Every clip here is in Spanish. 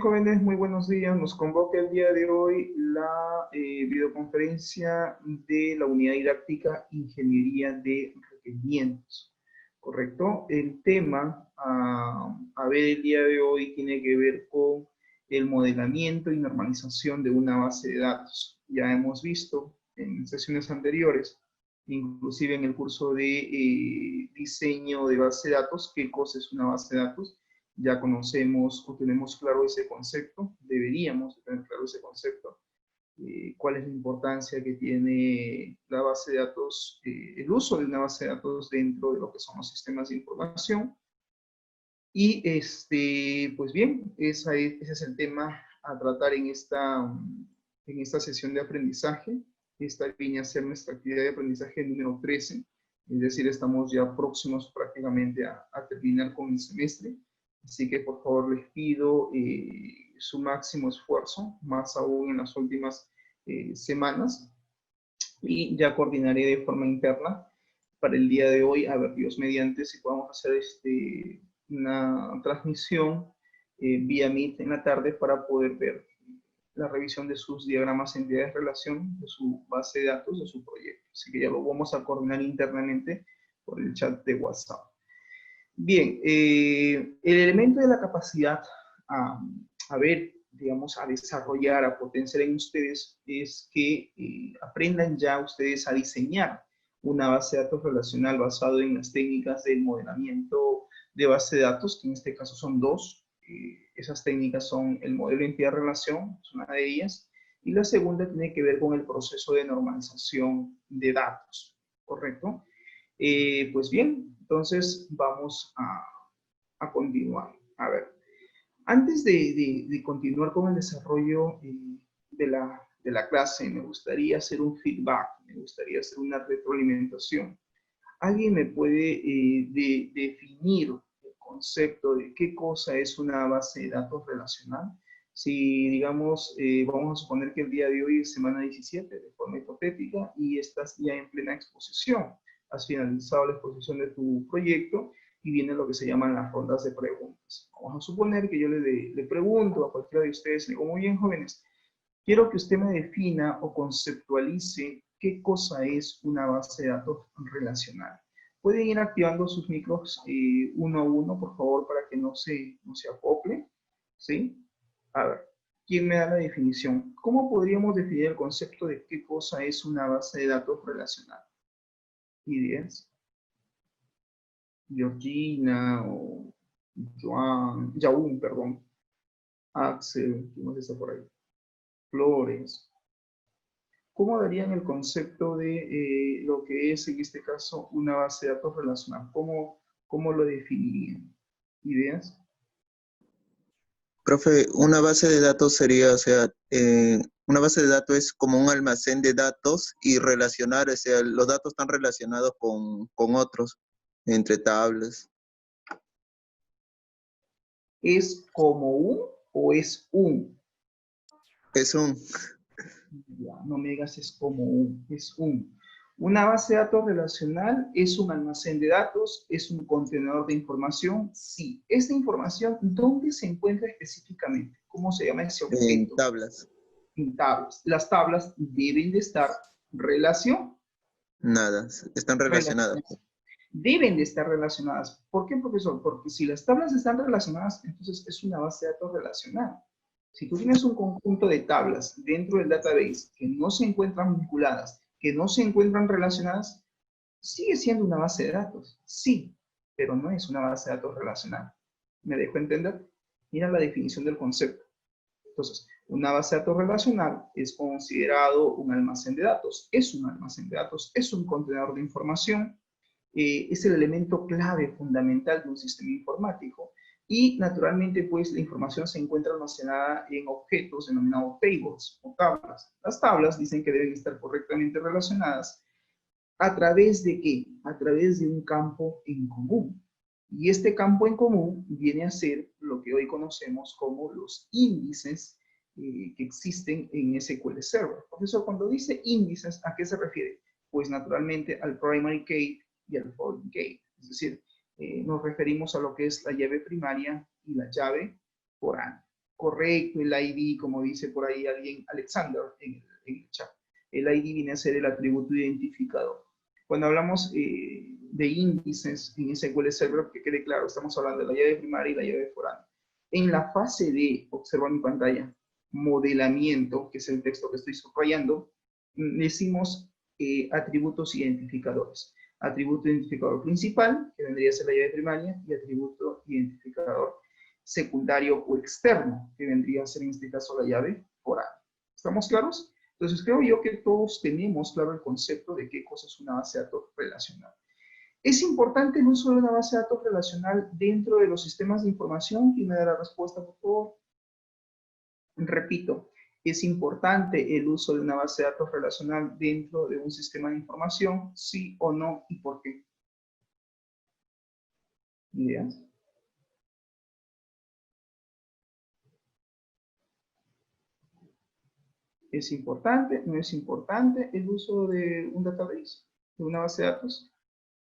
jóvenes, muy buenos días. Nos convoca el día de hoy la videoconferencia de la unidad didáctica Ingeniería de Requerimientos. ¿Correcto? El tema a ver el día de hoy tiene que ver con el modelamiento y normalización de una base de datos. Ya hemos visto en sesiones anteriores, inclusive en el curso de diseño de base de datos, qué cosa es una base de datos. Ya conocemos o tenemos claro ese concepto, deberíamos tener claro ese concepto, cuál es la importancia que tiene la base de datos, el uso de una base de datos dentro de lo que son los sistemas de información. Y pues bien, ese es el tema a tratar en esta sesión de aprendizaje. Esta viene a ser nuestra actividad de aprendizaje número 13, es decir, estamos ya próximos prácticamente a terminar con el semestre. Así que por favor les pido su máximo esfuerzo, más aún en las últimas semanas, y ya coordinaré de forma interna para el día de hoy, a ver, Dios mediante, si podamos hacer una transmisión vía Meet en la tarde para poder ver la revisión de sus diagramas en entidades de relación, de su base de datos, de su proyecto. Así que ya lo vamos a coordinar internamente por el chat de WhatsApp. Bien, el elemento de la capacidad a ver, digamos, a desarrollar, a potenciar en ustedes es que aprendan ya ustedes a diseñar una base de datos relacional basado en las técnicas del modelamiento de base de datos, que en este caso son dos. Esas técnicas son el modelo entidad-relación, es una de ellas, y la segunda tiene que ver con el proceso de normalización de datos, ¿correcto? Pues bien, entonces vamos a continuar. A ver, antes de continuar con el desarrollo de la clase, me gustaría hacer un feedback, me gustaría hacer una retroalimentación. ¿Alguien me puede definir el concepto de qué cosa es una base de datos relacional? Si, digamos, vamos a suponer que el día de hoy es semana 17, de forma hipotética, y estás ya en plena exposición. Has finalizado la exposición de tu proyecto y vienen lo que se llaman las rondas de preguntas. Vamos a suponer que yo le pregunto a cualquiera de ustedes, le digo, muy bien, jóvenes, quiero que usted me defina o conceptualice qué cosa es una base de datos relacional. Pueden ir activando sus micros uno a uno, por favor, para que no se acople, ¿sí? A ver, ¿quién me da la definición? ¿Cómo podríamos definir el concepto de qué cosa es una base de datos relacional? ¿Ideas? Georgina o Jaún, perdón. Axel, ¿quién más está por ahí? Flores. ¿Cómo darían el concepto de lo que es, en este caso, una base de datos relacional? ¿Cómo lo definirían? ¿Ideas? Profe, una base de datos sería, una base de datos es como un almacén de datos y relacionar, los datos están relacionados con otros, entre tablas. ¿Es como un o es un? Es un. Ya, no me digas es como un, es un. Una base de datos relacional es un almacén de datos, es un contenedor de información. Sí, esta información, ¿dónde se encuentra específicamente? ¿Cómo se llama ese En objeto? tablas. En tablas. Las tablas deben de estar relacionadas. Nada, están relacionadas. Deben de estar relacionadas. ¿Por qué, profesor? Porque si las tablas están relacionadas, entonces es una base de datos relacional. Si tú tienes un conjunto de tablas dentro del database que no se encuentran vinculadas, que no se encuentran relacionadas, sigue siendo una base de datos. Sí, pero no es una base de datos relacional. ¿Me dejo entender? Mira la definición del concepto. Entonces, una base de datos relacional es considerado un almacén de datos. Es un almacén de datos, es un contenedor de información, es el elemento clave fundamental de un sistema informático. Y naturalmente, pues, la información se encuentra almacenada en objetos denominados tables o tablas. Las tablas dicen que deben estar correctamente relacionadas. ¿A través de qué? A través de un campo en común. Y este campo en común viene a ser lo que hoy conocemos como los índices que existen en SQL Server. Profesor, cuando dice índices, ¿a qué se refiere? Pues naturalmente al primary key y al foreign key. Es decir, nos referimos a lo que es la llave primaria y la llave foránea. correcto, el ID, como dice por ahí alguien, Alexander, en el chat. El ID viene a ser el atributo identificador. Cuando hablamos de índices en SQL Server, que quede claro, estamos hablando de la llave primaria y la llave foránea. En la fase de, observa mi pantalla, modelamiento, que es el texto que estoy subrayando, decimos atributos identificadores. Atributo identificador principal, que vendría a ser la llave primaria, y atributo identificador secundario o externo, que vendría a ser en este caso la llave foránea. ¿Estamos claros? Entonces creo yo que todos tenemos claro el concepto de qué cosa es una base de datos relacional. ¿Es importante el uso de una base de datos relacional dentro de los sistemas de información? ¿Quién me da la respuesta, por favor? Repito, ¿es importante el uso de una base de datos relacional dentro de un sistema de información? ¿Sí o no? ¿Y por qué? ¿Ideas? ¿Es importante? ¿No es importante el uso de un database, de una base de datos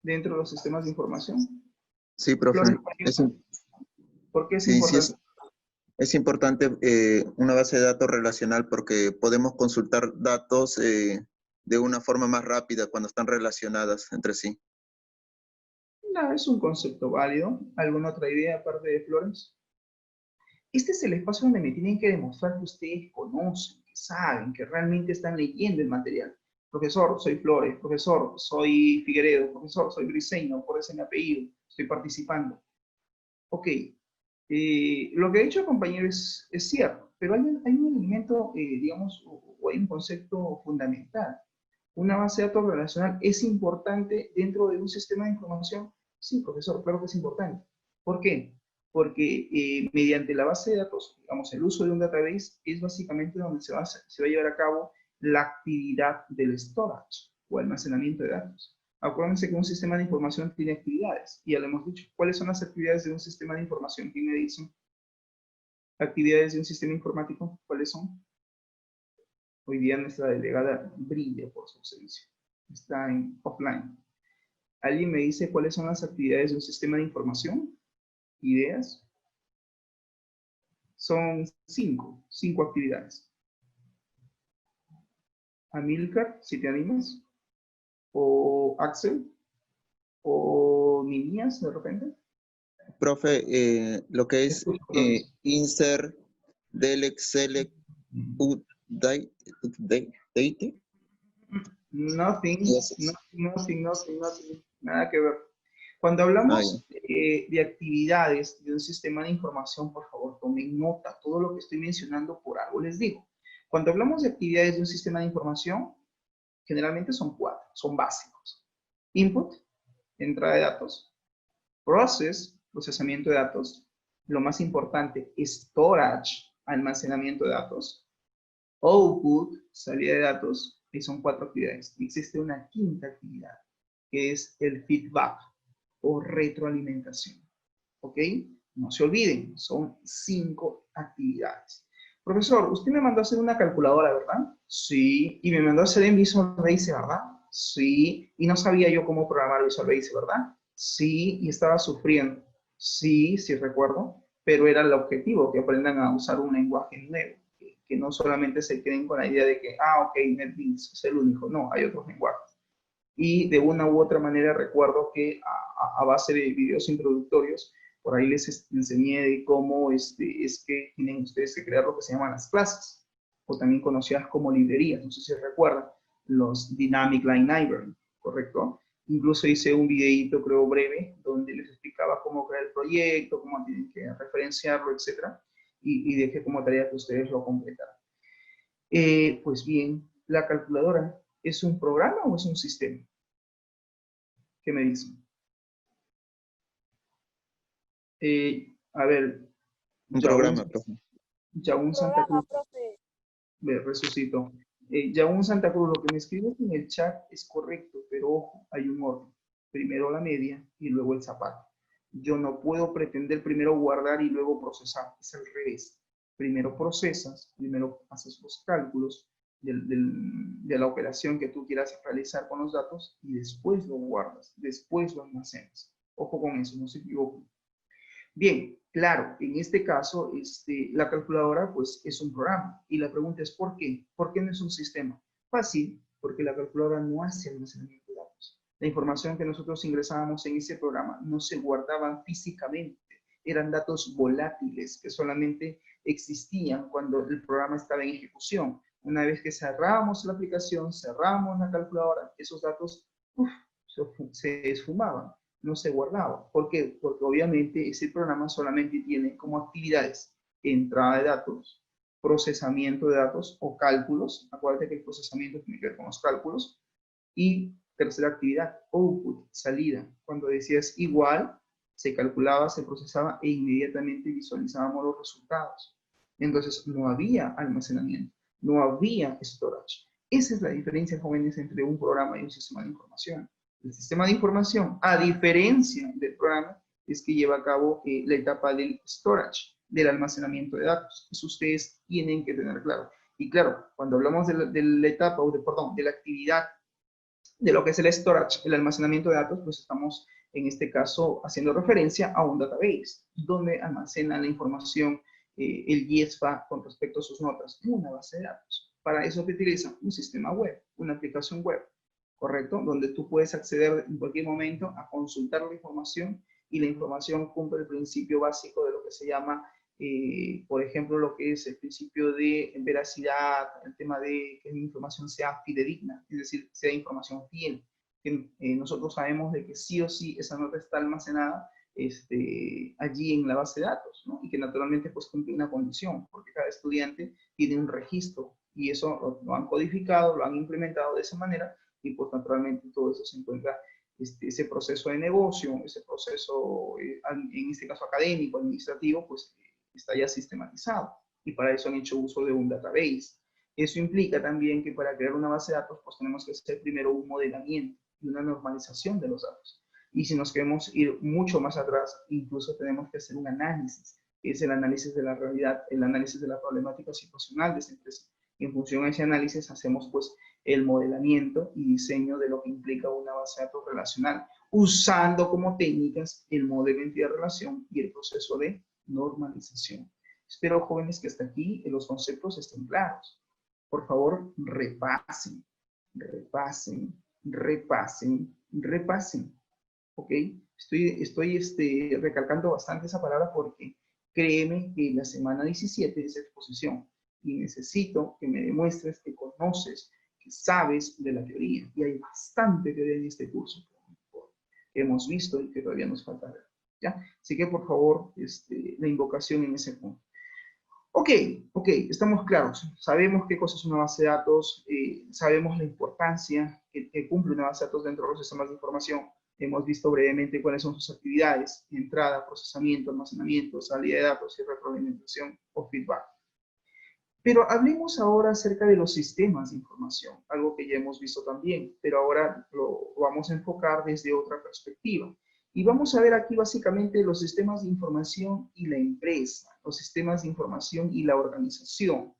dentro de los sistemas de información? Sí, profe. Flores, ¿por qué es Sí, sí importante? es importante una base de datos relacional porque podemos consultar datos de una forma más rápida cuando están relacionadas entre sí. No, es un concepto válido. ¿Alguna otra idea aparte de Flores? Este es el espacio donde me tienen que demostrar que ustedes conocen, que saben, que realmente están leyendo el material. Profesor, soy Flores. Profesor, soy Figueredo. Profesor, soy Briseño, por ese mi apellido. Estoy participando. Ok. Lo que ha dicho el compañero es cierto, pero hay un elemento, digamos, o hay un concepto fundamental. ¿Una base de datos relacional es importante dentro de un sistema de información? Sí, profesor, claro que es importante. ¿Por qué? Porque mediante la base de datos, digamos, el uso de un database es básicamente donde se va a llevar a cabo la actividad del storage o almacenamiento de datos. Acuérdense que un sistema de información tiene actividades, y ya lo hemos dicho. ¿Cuáles son las actividades de un sistema de información? ¿Quién me dice? ¿Actividades de un sistema informático? ¿Cuáles son? Hoy día nuestra delegada brilla por su ausencia. Está en offline. ¿Alguien me dice cuáles son las actividades de un sistema de información? ¿Ideas? Son cinco actividades. Amilcar, si te animas. O Axel. O Ninías, de repente. Profe, lo que es Escucho, Flores. insert, delete, select, update, date. Nothing, Yes. nothing. Nada que ver. Cuando Ya. hablamos de actividades de un sistema de información, por favor, tomen nota. Todo lo que estoy mencionando por algo les digo. Cuando hablamos de actividades de un sistema de información, generalmente son cuatro, son básicos. Input, entrada de datos. Process, procesamiento de datos. Lo más importante, storage, almacenamiento de datos. Output, salida de datos, y son cuatro actividades. Existe una quinta actividad, que es el feedback o retroalimentación. ¿Ok? No se olviden, son 5 actividades. Profesor, usted me mandó a hacer una calculadora, ¿verdad? Sí. Y me mandó a hacer en Visual Basic, ¿verdad? Sí. Y no sabía yo cómo programar Visual Basic, ¿verdad? Sí. Y estaba sufriendo. Sí, sí recuerdo. Pero era el objetivo, que aprendan a usar un lenguaje nuevo. Que no solamente se queden con la idea de que, ok, NetBeans es el único. No, hay otros lenguajes. Y de una u otra manera recuerdo que a base de videos introductorios, por ahí les enseñé de cómo es que tienen ustedes que crear lo que se llaman las clases, o también conocidas como librerías, no sé si recuerdan, los Dynamic Line Library, ¿correcto? Incluso hice un videito, creo, breve, donde les explicaba cómo crear el proyecto, cómo tienen que referenciarlo, etc. Y dejé como tarea que ustedes lo completaran. Pues bien, ¿la calculadora es un programa o es un sistema? ¿Qué me dicen? A ver, Un Yaún, programa, profe. Yaún Santa Programa, Cruz, profe. me resucitó. Yaún Santa Cruz, lo que me escribes en el chat es correcto, pero ojo, hay un orden. Primero la media y luego el zapato. Yo no puedo pretender primero guardar y luego procesar, es al revés. Primero procesas, primero haces los cálculos de la operación que tú quieras realizar con los datos y después lo guardas, después lo almacenas. Ojo con eso, no se equivoquen. Bien, claro, en este caso, la calculadora pues es un programa. Y la pregunta es ¿por qué? ¿Por qué no es un sistema? Fácil, porque la calculadora no hace almacenamiento de datos. La información que nosotros ingresábamos en ese programa no se guardaban físicamente. Eran datos volátiles que solamente existían cuando el programa estaba en ejecución. Una vez que cerrábamos la aplicación, cerrábamos la calculadora, esos datos se esfumaban, no se guardaban. ¿Por qué? Porque obviamente ese programa solamente tiene como actividades entrada de datos, procesamiento de datos o cálculos. Acuérdate que el procesamiento tiene que ver con los cálculos. Y tercera actividad, output, salida. Cuando decías igual, se calculaba, se procesaba e inmediatamente visualizábamos los resultados. Entonces no había almacenamiento, no había storage. Esa es la diferencia, jóvenes, entre un programa y un sistema de información. El sistema de información, a diferencia del programa, es que lleva a cabo la etapa del storage, del almacenamiento de datos. Eso ustedes tienen que tener claro. Y claro, cuando hablamos de la etapa, perdón, de la actividad de lo que es el storage, el almacenamiento de datos, pues estamos en este caso haciendo referencia a un database, donde almacena la información el YESFA con respecto a sus notas en una base de datos. Para eso se utiliza un sistema web, una aplicación web, ¿correcto? Donde tú puedes acceder en cualquier momento a consultar la información y la información cumple el principio básico de lo que se llama por ejemplo, lo que es el principio de veracidad, el tema de que la información sea fidedigna, es decir, sea información fiel. Que, nosotros sabemos de que sí o sí esa nota está almacenada allí en la base de datos, ¿no? Y que naturalmente pues cumple una condición, porque cada estudiante tiene un registro y eso lo han codificado, lo han implementado de esa manera y pues naturalmente todo eso se encuentra ese proceso de negocio, ese proceso, en este caso académico, administrativo, pues está ya sistematizado y para eso han hecho uso de un database. Eso implica también que para crear una base de datos, pues tenemos que hacer primero un modelamiento y una normalización de los datos. Y si nos queremos ir mucho más atrás, incluso tenemos que hacer un análisis, que es el análisis de la realidad, el análisis de la problemática situacional de esa empresa. Y en función a ese análisis hacemos pues el modelamiento y diseño de lo que implica una base de datos relacional, usando como técnicas el modelo de entidad-relación y el proceso de normalización. Espero, jóvenes, que hasta aquí los conceptos estén claros. Por favor, repasen, repasen, repasen, repasen. ¿Ok? Estoy recalcando bastante esa palabra porque créeme que la semana 17 es exposición y necesito que me demuestres que conoces, que sabes de la teoría. Y hay bastante teoría en este curso que hemos visto y que todavía nos falta ver. ¿Ya? Así que, por favor, la invocación en ese punto. Ok, estamos claros. Sabemos qué cosa es una base de datos, sabemos la importancia que cumple una base de datos dentro de los sistemas de información. Hemos visto brevemente cuáles son sus actividades: entrada, procesamiento, almacenamiento, salida de datos y retroalimentación o feedback. Pero hablemos ahora acerca de los sistemas de información, algo que ya hemos visto también, pero ahora lo vamos a enfocar desde otra perspectiva. Y vamos a ver aquí básicamente los sistemas de información y la empresa, los sistemas de información y la organización.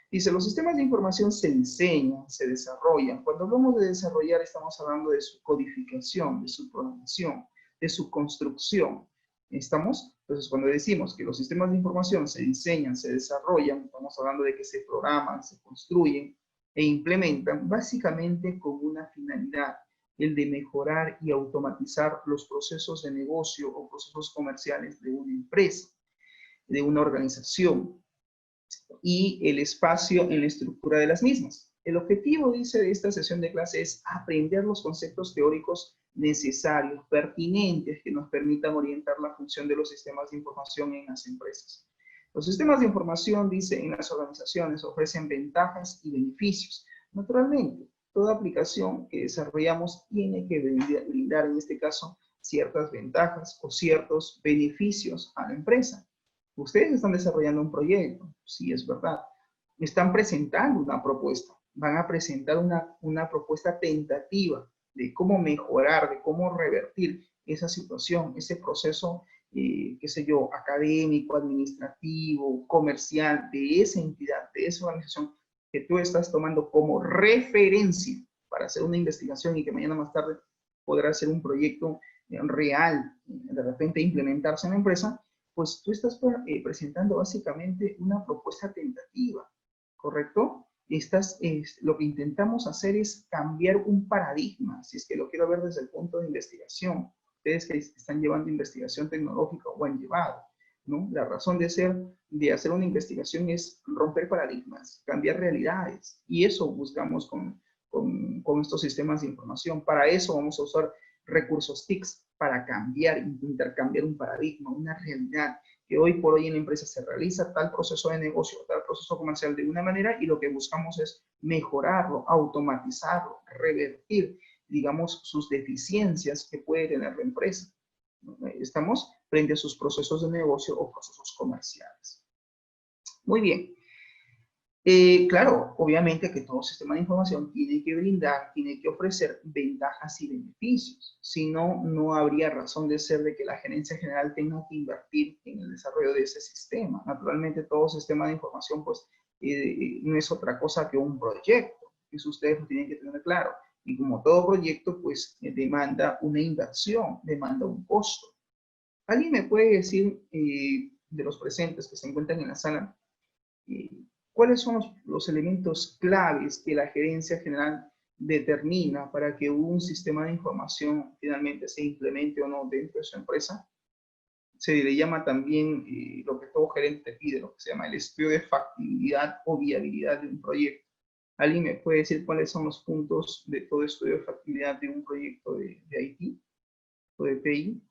Dice, los sistemas de información se diseñan, se desarrollan. Cuando hablamos de desarrollar, estamos hablando de su codificación, de su programación, de su construcción. ¿Estamos? Entonces, cuando decimos que los sistemas de información se diseñan, se desarrollan, estamos hablando de que se programan, se construyen e implementan básicamente con una finalidad, el de mejorar y automatizar los procesos de negocio o procesos comerciales de una empresa, de una organización y el espacio en la estructura de las mismas. El objetivo, dice, de esta sesión de clase es aprender los conceptos teóricos necesarios, pertinentes, que nos permitan orientar la función de los sistemas de información en las empresas. Los sistemas de información, dice, en las organizaciones ofrecen ventajas y beneficios. Naturalmente, toda aplicación que desarrollamos tiene que brindar, en este caso, ciertas ventajas o ciertos beneficios a la empresa. Ustedes están desarrollando un proyecto, sí, es verdad. Están presentando una propuesta. Van a presentar una propuesta tentativa de cómo mejorar, de cómo revertir esa situación, ese proceso, qué sé yo, académico, administrativo, comercial, de esa entidad, de esa organización que tú estás tomando como referencia para hacer una investigación y que mañana más tarde podrá ser un proyecto real, de repente implementarse en la empresa. pues tú estás presentando básicamente una propuesta tentativa, ¿correcto? Lo que intentamos hacer es cambiar un paradigma, si es que lo quiero ver desde el punto de investigación. Ustedes que están llevando investigación tecnológica o han llevado, ¿no? La razón de hacer una investigación es romper paradigmas, cambiar realidades, y eso buscamos con estos sistemas de información. Para eso vamos a usar recursos TICs, para intentar cambiar un paradigma, una realidad que hoy por hoy en la empresa se realiza tal proceso de negocio, tal proceso comercial de una manera, y lo que buscamos es mejorarlo, automatizarlo, revertir, digamos, sus deficiencias que puede tener la empresa. Estamos frente a sus procesos de negocio o procesos comerciales. Muy bien. Claro, obviamente que todo sistema de información tiene que brindar, tiene que ofrecer ventajas y beneficios. Si no, no habría razón de ser de que la gerencia general tenga que invertir en el desarrollo de ese sistema. Naturalmente, todo sistema de información, pues, no es otra cosa que un proyecto. Eso ustedes lo tienen que tener claro. Y como todo proyecto, pues, demanda una inversión, demanda un costo. ¿Alguien me puede decir, de los presentes que se encuentran en la sala, cuáles son los elementos claves que la gerencia general determina para que un sistema de información finalmente se implemente o no dentro de su empresa? Se le llama también lo que todo gerente pide, lo que se llama el estudio de factibilidad o viabilidad de un proyecto. ¿Alguien me puede decir cuáles son los puntos de todo estudio de factibilidad de un proyecto de IT o de TI?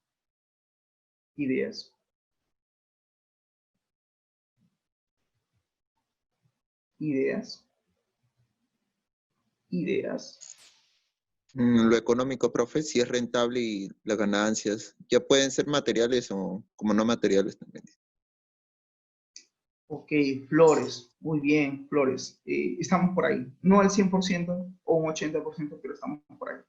Ideas. Ideas. Ideas. Lo económico, profe, si es rentable y las ganancias, ya pueden ser materiales o como no materiales también. Ok, Flores, muy bien, Flores. Estamos por ahí, no al 100% o un 80%, pero estamos por ahí.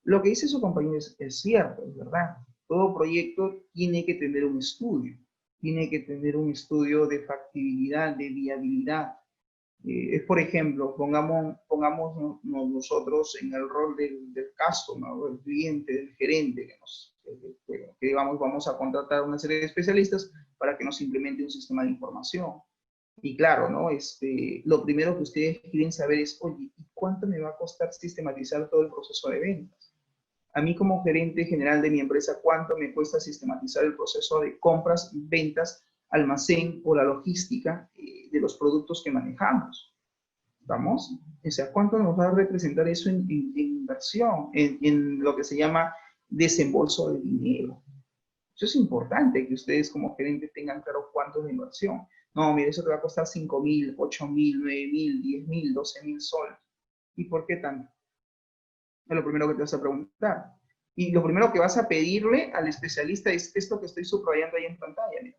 Lo que dice su compañero es cierto, es verdad. Todo proyecto tiene que tener un estudio, tiene que tener un estudio de factibilidad, de viabilidad. Es, por ejemplo, pongamos nosotros en el rol del customer, ¿no? Del cliente, del gerente, que digamos, vamos a contratar a una serie de especialistas para que nos implemente un sistema de información. Y claro, ¿no? Lo primero que ustedes quieren saber es, oye, ¿y cuánto me va a costar sistematizar todo el proceso de ventas? A mí como gerente general de mi empresa, ¿cuánto me cuesta sistematizar el proceso de compras, ventas, almacén o la logística de los productos que manejamos? ¿Vamos? O sea, ¿cuánto nos va a representar eso en inversión, en lo que se llama desembolso de dinero? Eso es importante que ustedes como gerentes tengan claro cuánto es de inversión. No, mire, eso te va a costar 5.000, 8.000, 9.000, 10.000, 12.000 soles. ¿Y por qué tanto? Es lo primero que te vas a preguntar. Y lo primero que vas a pedirle al especialista es esto que estoy subrayando ahí en pantalla. Mira.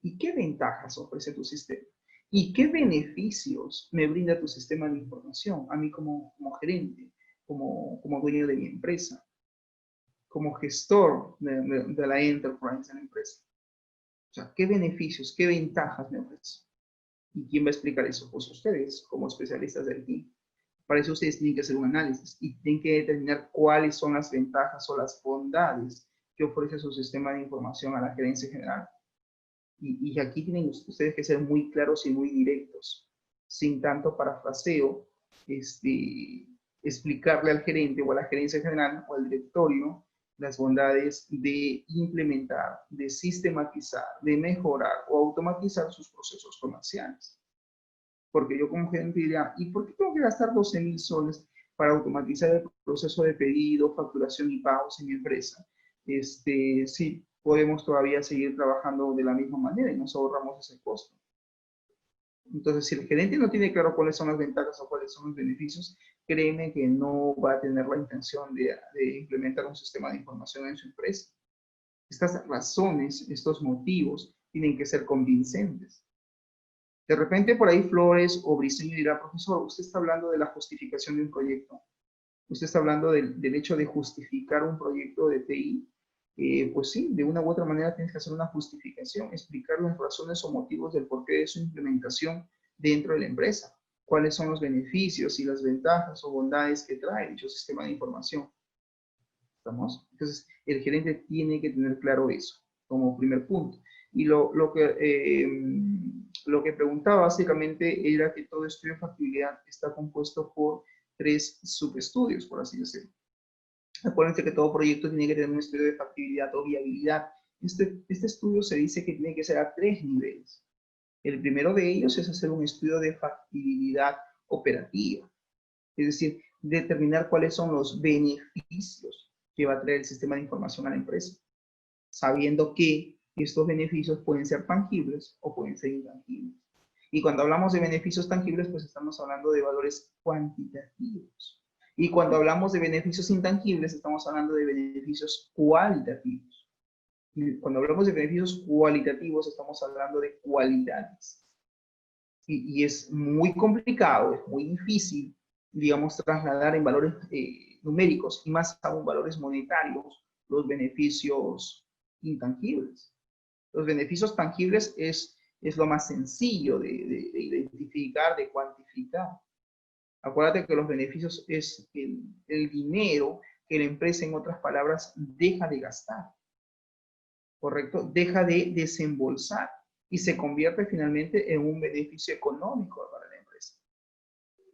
¿Y qué ventajas ofrece tu sistema? ¿Y qué beneficios me brinda tu sistema de información a mí como gerente, como dueño de mi empresa, como gestor de la enterprise de la empresa? O sea, ¿qué beneficios, qué ventajas me ofrece? ¿Y quién va a explicar eso? Pues ustedes, como especialistas del team. Para eso ustedes tienen que hacer un análisis y tienen que determinar cuáles son las ventajas o las bondades que ofrece su sistema de información a la gerencia general. Y aquí tienen ustedes que ser muy claros y muy directos, sin tanto parafraseo, explicarle al gerente o a la gerencia general o al directorio las bondades de implementar, de sistematizar, de mejorar o automatizar sus procesos comerciales. Porque yo como gerente diría, ¿y por qué tengo que gastar 12.000 soles para automatizar el proceso de pedido, facturación y pagos en mi empresa? Sí, podemos todavía seguir trabajando de la misma manera y nos ahorramos ese costo. Entonces, si el gerente no tiene claro cuáles son las ventajas o cuáles son los beneficios, créeme que no va a tener la intención de implementar un sistema de información en su empresa. Estas razones, estos motivos, tienen que ser convincentes. De repente por ahí Flores o Briceño dirá, profesor, usted está hablando de la justificación de un proyecto. Usted está hablando del hecho de justificar un proyecto de TI. Pues sí, de una u otra manera tienes que hacer una justificación, explicar las razones o motivos del porqué de su implementación dentro de la empresa. Cuáles son los beneficios y las ventajas o bondades que trae dicho sistema de información. ¿Estamos? Entonces, el gerente tiene que tener claro eso. como primer punto. Y lo que preguntaba básicamente era que todo estudio de factibilidad está compuesto por 3 subestudios, por así decirlo. Acuérdense que todo proyecto tiene que tener un estudio de factibilidad o viabilidad. Este estudio se dice que tiene que ser a 3 niveles. El primero de ellos es hacer un estudio de factibilidad operativa, es decir, determinar cuáles son los beneficios que va a traer el sistema de información a la empresa, sabiendo que estos beneficios pueden ser tangibles o pueden ser intangibles. Y cuando hablamos de beneficios tangibles, pues estamos hablando de valores cuantitativos. Y cuando hablamos de beneficios intangibles, estamos hablando de beneficios cualitativos. Y cuando hablamos de beneficios cualitativos, estamos hablando de cualidades. Y es muy complicado, es muy difícil, digamos, trasladar en valores numéricos y más aún valores monetarios los beneficios intangibles. Los beneficios tangibles es lo más sencillo de identificar, de cuantificar. Acuérdate que los beneficios es el dinero que la empresa, en otras palabras, deja de gastar, ¿correcto? Deja de desembolsar y se convierte finalmente en un beneficio económico para la empresa.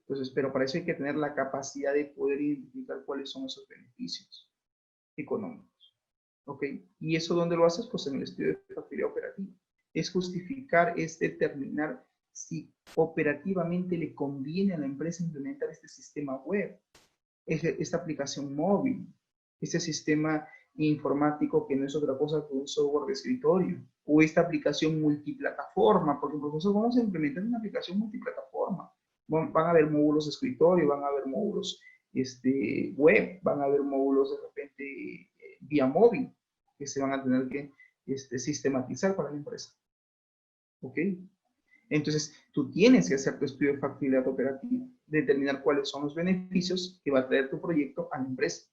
Entonces, pero para eso hay que tener la capacidad de poder identificar cuáles son esos beneficios económicos. ¿Ok? ¿Y eso dónde lo haces? Pues en el estudio de factibilidad operativa. Es justificar, es determinar si operativamente le conviene a la empresa implementar este sistema web, esta aplicación móvil, este sistema informático que no es otra cosa que un software de escritorio, o esta aplicación multiplataforma, porque profesor, vamos a implementar una aplicación multiplataforma. Van a haber módulos de escritorio, van a haber módulos web, van a haber módulos de repente vía móvil, que se van a tener que sistematizar para la empresa. ¿Ok? Entonces, tú tienes que hacer tu estudio de factibilidad operativa, determinar cuáles son los beneficios que va a traer tu proyecto a la empresa.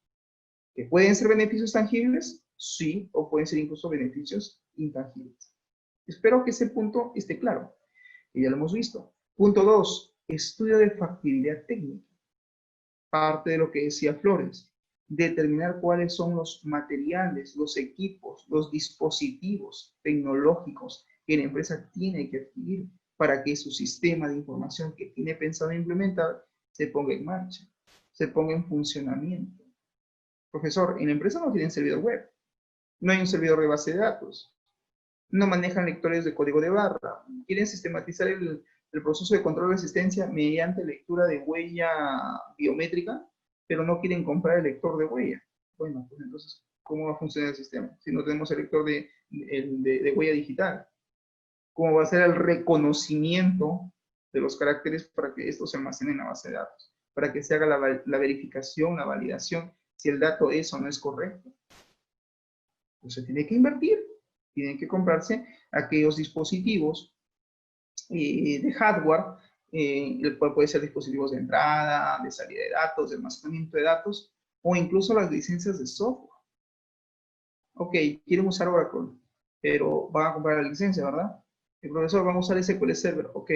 ¿Que pueden ser beneficios tangibles? Sí, o pueden ser incluso beneficios intangibles. Espero que ese punto esté claro, que ya lo hemos visto. Punto 2, estudio de factibilidad técnica. Parte de lo que decía Flores, determinar cuáles son los materiales, los equipos, los dispositivos tecnológicos que la empresa tiene que adquirir para que su sistema de información que tiene pensado implementar se ponga en marcha, se ponga en funcionamiento. Profesor, en la empresa no tienen servidor web, no hay un servidor de base de datos, no manejan lectores de código de barra, quieren sistematizar el proceso de control de asistencia mediante lectura de huella biométrica, pero no quieren comprar el lector de huella. Bueno, pues entonces, ¿cómo va a funcionar el sistema si no tenemos el lector de huella digital? ¿Cómo va a ser el reconocimiento de los caracteres para que esto se almacene en la base de datos? Para que se haga la verificación, la validación, si el dato es o no es correcto. Entonces tiene que invertir, tienen que comprarse aquellos dispositivos de hardware, el cual puede ser dispositivos de entrada, de salida de datos, de almacenamiento de datos, o incluso las licencias de software. Ok, quieren usar Oracle, pero van a comprar la licencia, ¿verdad? El profesor, van a usar SQL Server, ok,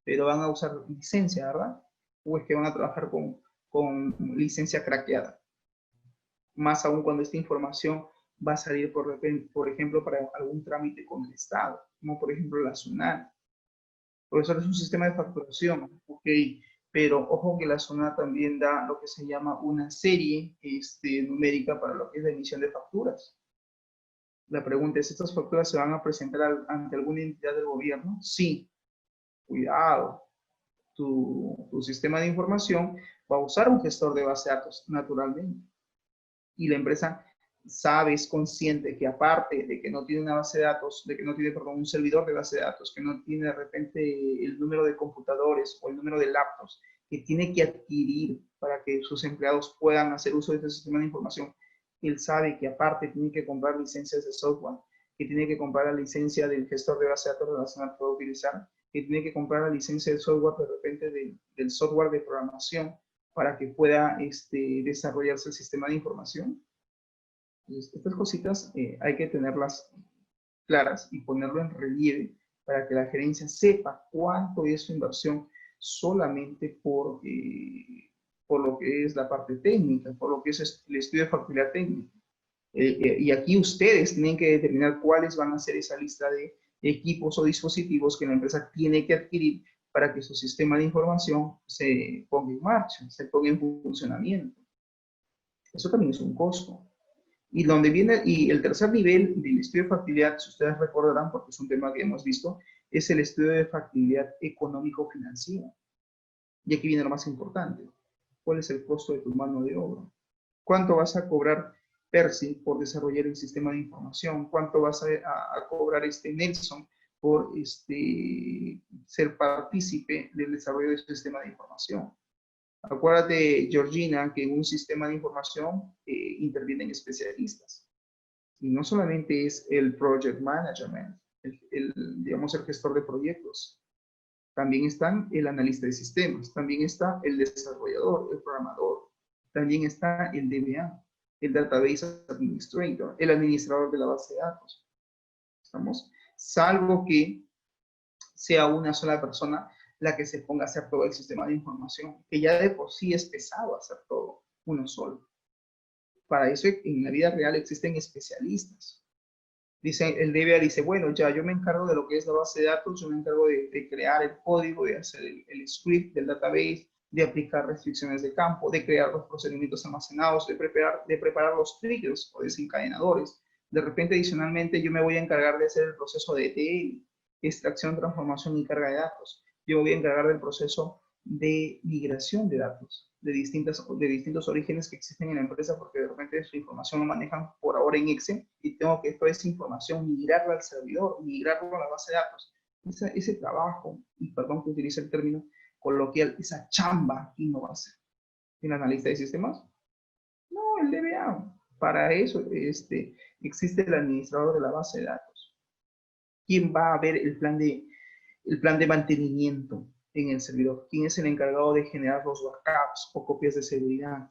pero van a usar licencia, ¿verdad? O es que van a trabajar con licencia craqueada. Más aún cuando esta información va a salir, por ejemplo, para algún trámite con el Estado, como por ejemplo la SUNAT. Profesor, es un sistema de facturación, ok, pero ojo que la SUNAT también da lo que se llama una serie numérica para lo que es la emisión de facturas. La pregunta es, ¿estas facturas se van a presentar ante alguna entidad del gobierno? Sí. Cuidado. Tu sistema de información va a usar un gestor de base de datos, naturalmente. Y la empresa sabe, es consciente que aparte de que no tiene una base de datos, de que no tiene, perdón, un servidor de base de datos, que no tiene de repente el número de computadores o el número de laptops que tiene que adquirir para que sus empleados puedan hacer uso de este sistema de información, él sabe que aparte tiene que comprar licencias de software, que tiene que comprar la licencia del gestor de base de datos relacional que pueda utilizar, que tiene que comprar la licencia de software de repente del software de programación para que pueda desarrollarse el sistema de información. Entonces, estas cositas hay que tenerlas claras y ponerlo en relieve para que la gerencia sepa cuánto es su inversión solamente por lo que es la parte técnica, por lo que es el estudio de factibilidad técnica. Y aquí ustedes tienen que determinar cuáles van a ser esa lista de equipos o dispositivos que la empresa tiene que adquirir para que su sistema de información se ponga en marcha, se ponga en funcionamiento. Eso también es un costo. Y donde viene, y el tercer nivel del estudio de factibilidad, si ustedes recordarán, porque es un tema que hemos visto, es el estudio de factibilidad económico-financiera. Y aquí viene lo más importante. ¿Cuál es el costo de tu mano de obra? ¿Cuánto vas a cobrar Percy por desarrollar el sistema de información? ¿Cuánto vas a cobrar Nelson por ser partícipe del desarrollo de su sistema de información? Acuérdate, Georgina, que en un sistema de información intervienen especialistas. Y no solamente es el project management, digamos, el gestor de proyectos. También están el analista de sistemas, también está el desarrollador, el programador, también está el DBA, el Database Administrator, el administrador de la base de datos. ¿Estamos? Salvo que sea una sola persona la que se ponga a hacer todo el sistema de información, que ya de por sí es pesado hacer todo uno solo. Para eso en la vida real existen especialistas. Dice, el DBA dice, bueno, ya yo me encargo de lo que es la base de datos, yo me encargo de crear el código, de hacer el script del database, de aplicar restricciones de campo, de crear los procedimientos almacenados, de preparar los triggers o desencadenadores. De repente, adicionalmente, yo me voy a encargar de hacer el proceso de ETL, extracción, transformación y carga de datos. Yo voy a encargar del proceso de migración de datos de distintos orígenes que existen en la empresa, porque de repente su información lo manejan por ahora en Excel y tengo que toda esa información migrarla al servidor, migrarla a la base de datos. Ese trabajo, y perdón que utilice el término coloquial, esa chamba, ¿quién no va a hacer? ¿El analista de sistemas? No, el DBA. Para eso existe el administrador de la base de datos. ¿Quién va a ver el plan de mantenimiento en el servidor? ¿Quién es el encargado de generar los backups o copias de seguridad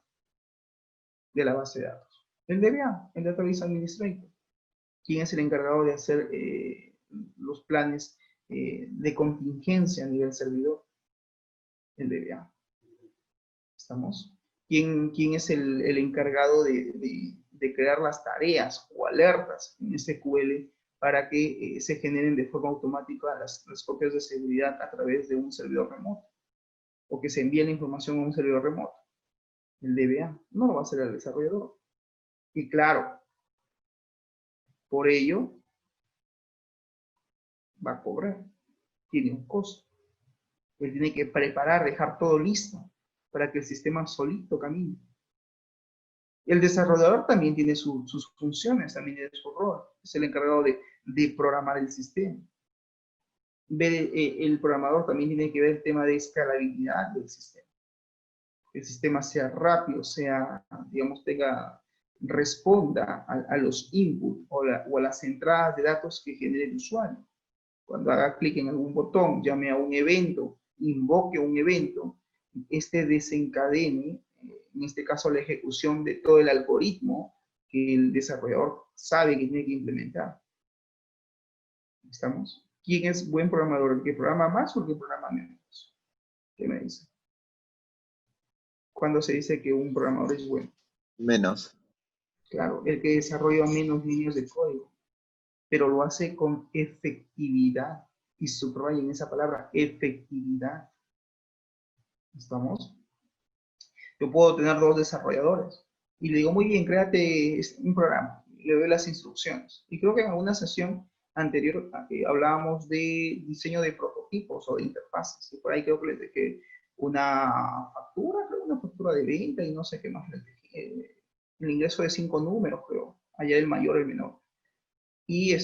de la base de datos? El DBA, el Database Administrator. ¿Quién es el encargado de hacer los planes de contingencia a nivel servidor? El DBA. ¿Estamos? ¿Quién es el encargado de crear las tareas o alertas en SQL para que se generen de forma automática las copias de seguridad a través de un servidor remoto? O que se envíe la información a un servidor remoto. El DBA no lo va a hacer el desarrollador. Y claro, por ello va a cobrar. Tiene un costo. Él tiene que preparar, dejar todo listo para que el sistema solito camine. El desarrollador también tiene sus funciones, también tiene su rol. Es el encargado de programar el sistema. El programador también tiene que ver el tema de escalabilidad del sistema. Que el sistema sea rápido, digamos, responda a los inputs o a las entradas de datos que genere el usuario. Cuando haga clic en algún botón, llame a un evento, invoque un evento, desencadene, en este caso, la ejecución de todo el algoritmo que el desarrollador sabe que tiene que implementar. ¿Estamos? ¿Quién es buen programador? ¿El que programa más o el que programa menos? ¿Qué me dice? ¿Cuándo se dice que un programador es bueno? Menos. Claro, el que desarrolla menos líneas de código, pero lo hace con efectividad. Y subrayen esa palabra, efectividad. ¿Estamos? Yo puedo tener 2 desarrolladores y le digo, muy bien, créate un programa. Le doy las instrucciones. Y creo que en alguna sesión anterior hablábamos de diseño de prototipos o de interfaces. Y por ahí creo que les dejé una factura de venta y no sé qué más les dejé. El ingreso de 5 números, creo. Allá el mayor, el menor. Y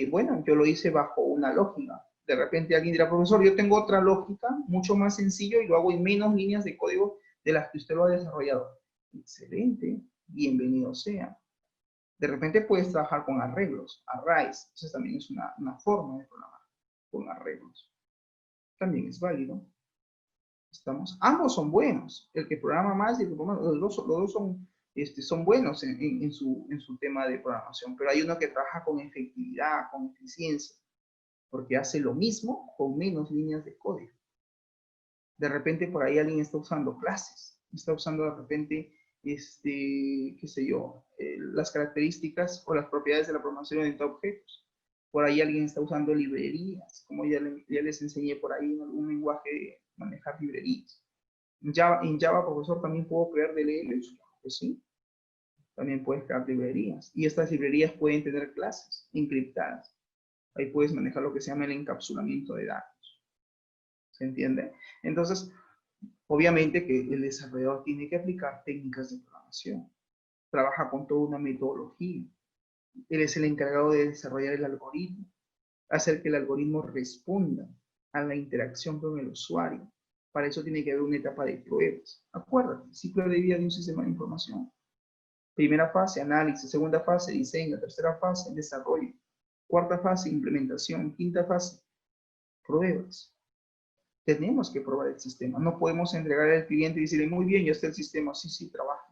bueno, yo lo hice bajo una lógica. De repente alguien dirá, profesor, yo tengo otra lógica, mucho más sencillo y lo hago en menos líneas de código de las que usted lo ha desarrollado. Excelente, bienvenido sea. De repente puedes trabajar con arreglos, arrays. Esa también es una forma de programar con arreglos. También es válido. ¿Estamos? Ambos son buenos. El que programa más y el que programa, los dos son buenos en su tema de programación, pero hay uno que trabaja con efectividad, con eficiencia, porque hace lo mismo con menos líneas de código. De repente por ahí alguien está usando clases, está usando de repente, qué sé yo, las características o las propiedades de la programación orientada a objetos. Por ahí alguien está usando librerías, como ya les enseñé por ahí en algún lenguaje de manejar librerías. En Java, profesor, también puedo crear DLLs, pues sí, también puedes crear librerías. Y estas librerías pueden tener clases encriptadas. Ahí puedes manejar lo que se llama el encapsulamiento de datos. ¿Se entiende? Entonces, obviamente que el desarrollador tiene que aplicar técnicas de programación. Trabaja con toda una metodología. Él es el encargado de desarrollar el algoritmo, hacer que el algoritmo responda a la interacción con el usuario. Para eso tiene que haber una etapa de pruebas. Acuérdate, el ciclo de vida de un sistema de información. Primera fase, análisis. Segunda fase, diseño. Tercera fase, desarrollo. Cuarta fase, implementación. Quinta fase, pruebas. Tenemos que probar el sistema. No podemos entregar al cliente y decirle, muy bien, ya está el sistema. Sí, sí, trabaja.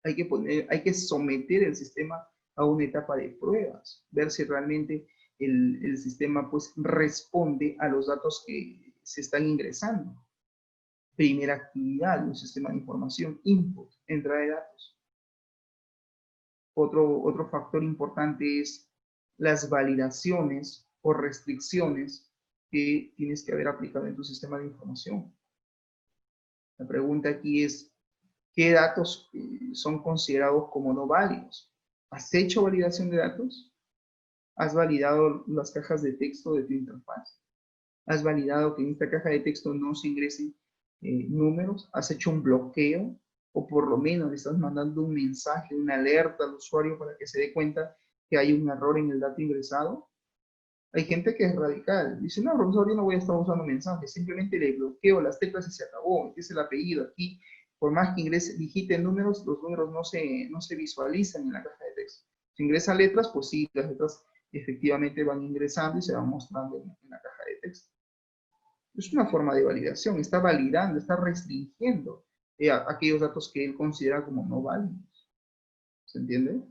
Hay que someter el sistema a una etapa de pruebas. Ver si realmente el sistema pues responde a los datos que se están ingresando. Primera actividad de un sistema de información, input, entrada de datos. Otro factor importante es las validaciones o restricciones que tienes que haber aplicado en tu sistema de información. La pregunta aquí es, ¿qué datos son considerados como no válidos? ¿Has hecho validación de datos? ¿Has validado las cajas de texto de tu interfaz? ¿Has validado que en esta caja de texto no se ingresen números? ¿Has hecho un bloqueo? O por lo menos le estás mandando un mensaje, una alerta al usuario para que se dé cuenta que hay un error en el dato ingresado. Hay gente que es radical. Dice, no, profesor, yo no voy a estar usando mensajes. Simplemente le bloqueo las teclas y se acabó. Este es el apellido. Aquí, por más que ingrese, digite números, los números no se visualizan en la caja de texto. Si ingresa letras, pues sí, las letras efectivamente van ingresando y se van mostrando en la caja de texto. Es una forma de validación. Está validando, está restringiendo aquellos datos que él considera como no válidos. ¿Se entiende?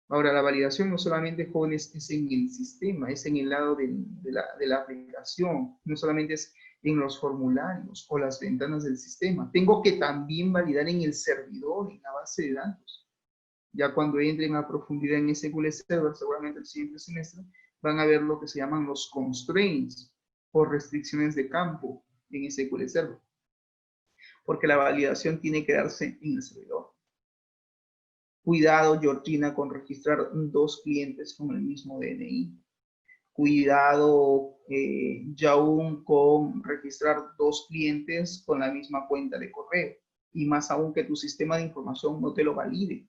Ahora, la validación no solamente, jóvenes, es en el sistema, es en el lado de la aplicación, no solamente es en los formularios o las ventanas del sistema. Tengo que también validar en el servidor, en la base de datos. Ya cuando entren a profundidad en SQL Server, seguramente el siguiente semestre, van a ver lo que se llaman los constraints o restricciones de campo en SQL Server. Porque la validación tiene que darse en el servidor. Cuidado, Georgina, con registrar 2 clientes con el mismo DNI. Cuidado, Yaun, con registrar 2 clientes con la misma cuenta de correo. Y más aún que tu sistema de información no te lo valide.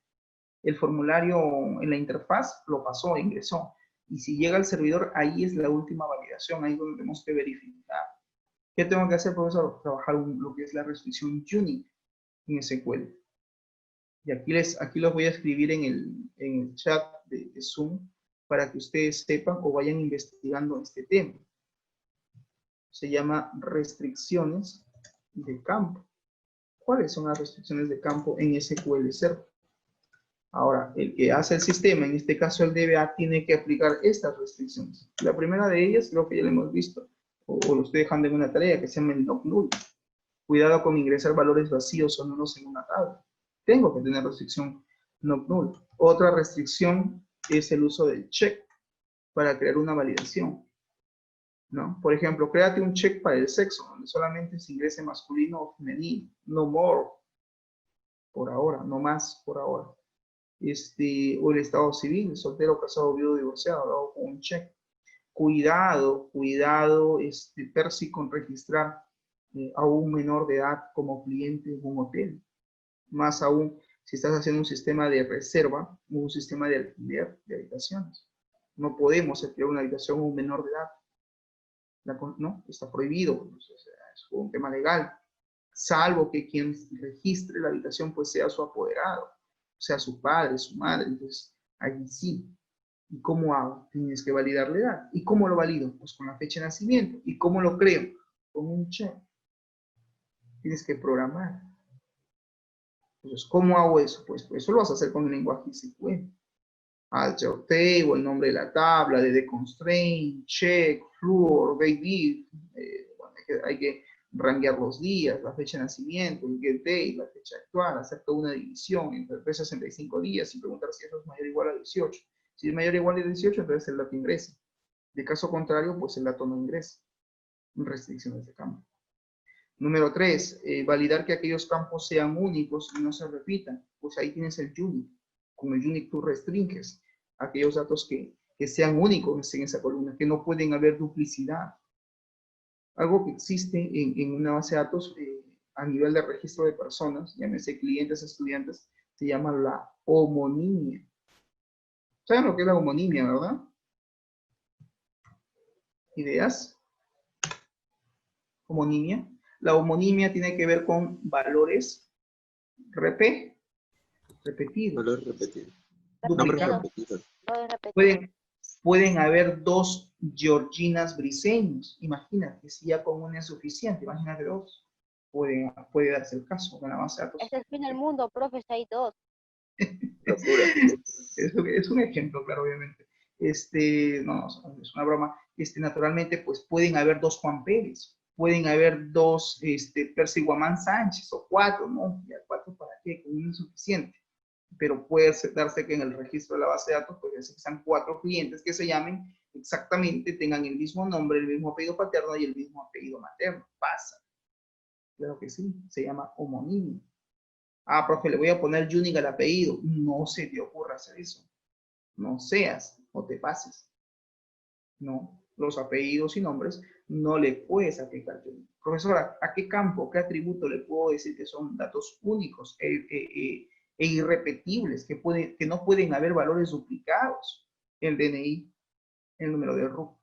El formulario en la interfaz lo pasó, ingresó. Y si llega al servidor, ahí es la última validación, ahí es donde tenemos que verificar. ¿Qué tengo que hacer, profesor? Trabajar lo que es la restricción unique en SQL. Y aquí los voy a escribir en el chat de Zoom para que ustedes sepan o vayan investigando este tema. Se llama restricciones de campo. ¿Cuáles son las restricciones de campo en SQL Server? Ahora, el que hace el sistema, en este caso el DBA, tiene que aplicar estas restricciones. La primera de ellas, creo que ya lo hemos visto, o lo estoy dejando en una tarea que se llama el not null. Cuidado con ingresar valores vacíos o nulos en una tabla. Tengo que tener restricción not null. Otra restricción es el uso del check para crear una validación, ¿no? Por ejemplo, créate un check para el sexo, donde solamente se ingrese masculino o femenino. No more, por ahora, no más por ahora. O el estado civil, soltero, casado, viudo, divorciado, lo hago con un check. Cuidado, Percy, con registrar a un menor de edad como cliente en un hotel. Más aún, si estás haciendo un sistema de reserva o un sistema de alquiler de habitaciones. No podemos alquilar una habitación a un menor de edad. ¿No? Está prohibido. Es un tema legal. Salvo que quien registre la habitación pues sea su apoderado, sea su padre, su madre. Entonces, ahí sí. ¿Y cómo hago? Tienes que validar la edad. ¿Y cómo lo valido? Pues con la fecha de nacimiento. ¿Y cómo lo creo? Con un check. Tienes que programar. Entonces, ¿cómo hago eso? Pues eso lo vas a hacer con un lenguaje SQL. Alter table, el nombre de la tabla, de constraint, check, floor, baby. Bueno, hay que ranguear los días, la fecha de nacimiento, el get date, la fecha actual, hacer toda una división entre 365 días y preguntar si eso es mayor o igual a 18. Si es mayor o igual a 18, entonces el dato ingresa. De caso contrario, pues el dato no ingresa. Restricciones de campo. Número 3, validar que aquellos campos sean únicos y no se repitan. Pues ahí tienes el unique. Con el unique tú restringes aquellos datos que sean únicos en esa columna, que no pueden haber duplicidad. Algo que existe en una base de datos a nivel de registro de personas, llámese clientes, estudiantes, se llama la homonimia. ¿Saben lo que es la homonimia, verdad? ¿Ideas? Homonimia. La homonimia tiene que ver con valores repetidos. Valor repetido. Duplicados. Repetidos. Pueden haber dos Georginas briseños. Imagínate, si ya con una es suficiente, imagínate dos. Puede darse el caso con la base de datos. Es el fin del mundo, profe, hay dos. Es un ejemplo, claro, obviamente. No, es una broma. Naturalmente, pues pueden haber dos Juan Pérez, pueden haber dos Percy Guamán Sánchez, o 4, ¿no? Ya 4 para qué, con uno es suficiente. Pero puede darse que en el registro de la base de datos, pues que sean 4 clientes que se llamen exactamente, tengan el mismo nombre, el mismo apellido paterno y el mismo apellido materno. Pasa. Claro que sí, se llama homonimia. Ah, profe, le voy a poner unique al apellido. No se te ocurra hacer eso. No seas o te pases. No, los apellidos y nombres no le puedes aplicar unique. Profesora, ¿a qué campo, qué atributo le puedo decir que son datos únicos e irrepetibles, que no pueden haber valores duplicados? El DNI, el número de RUC,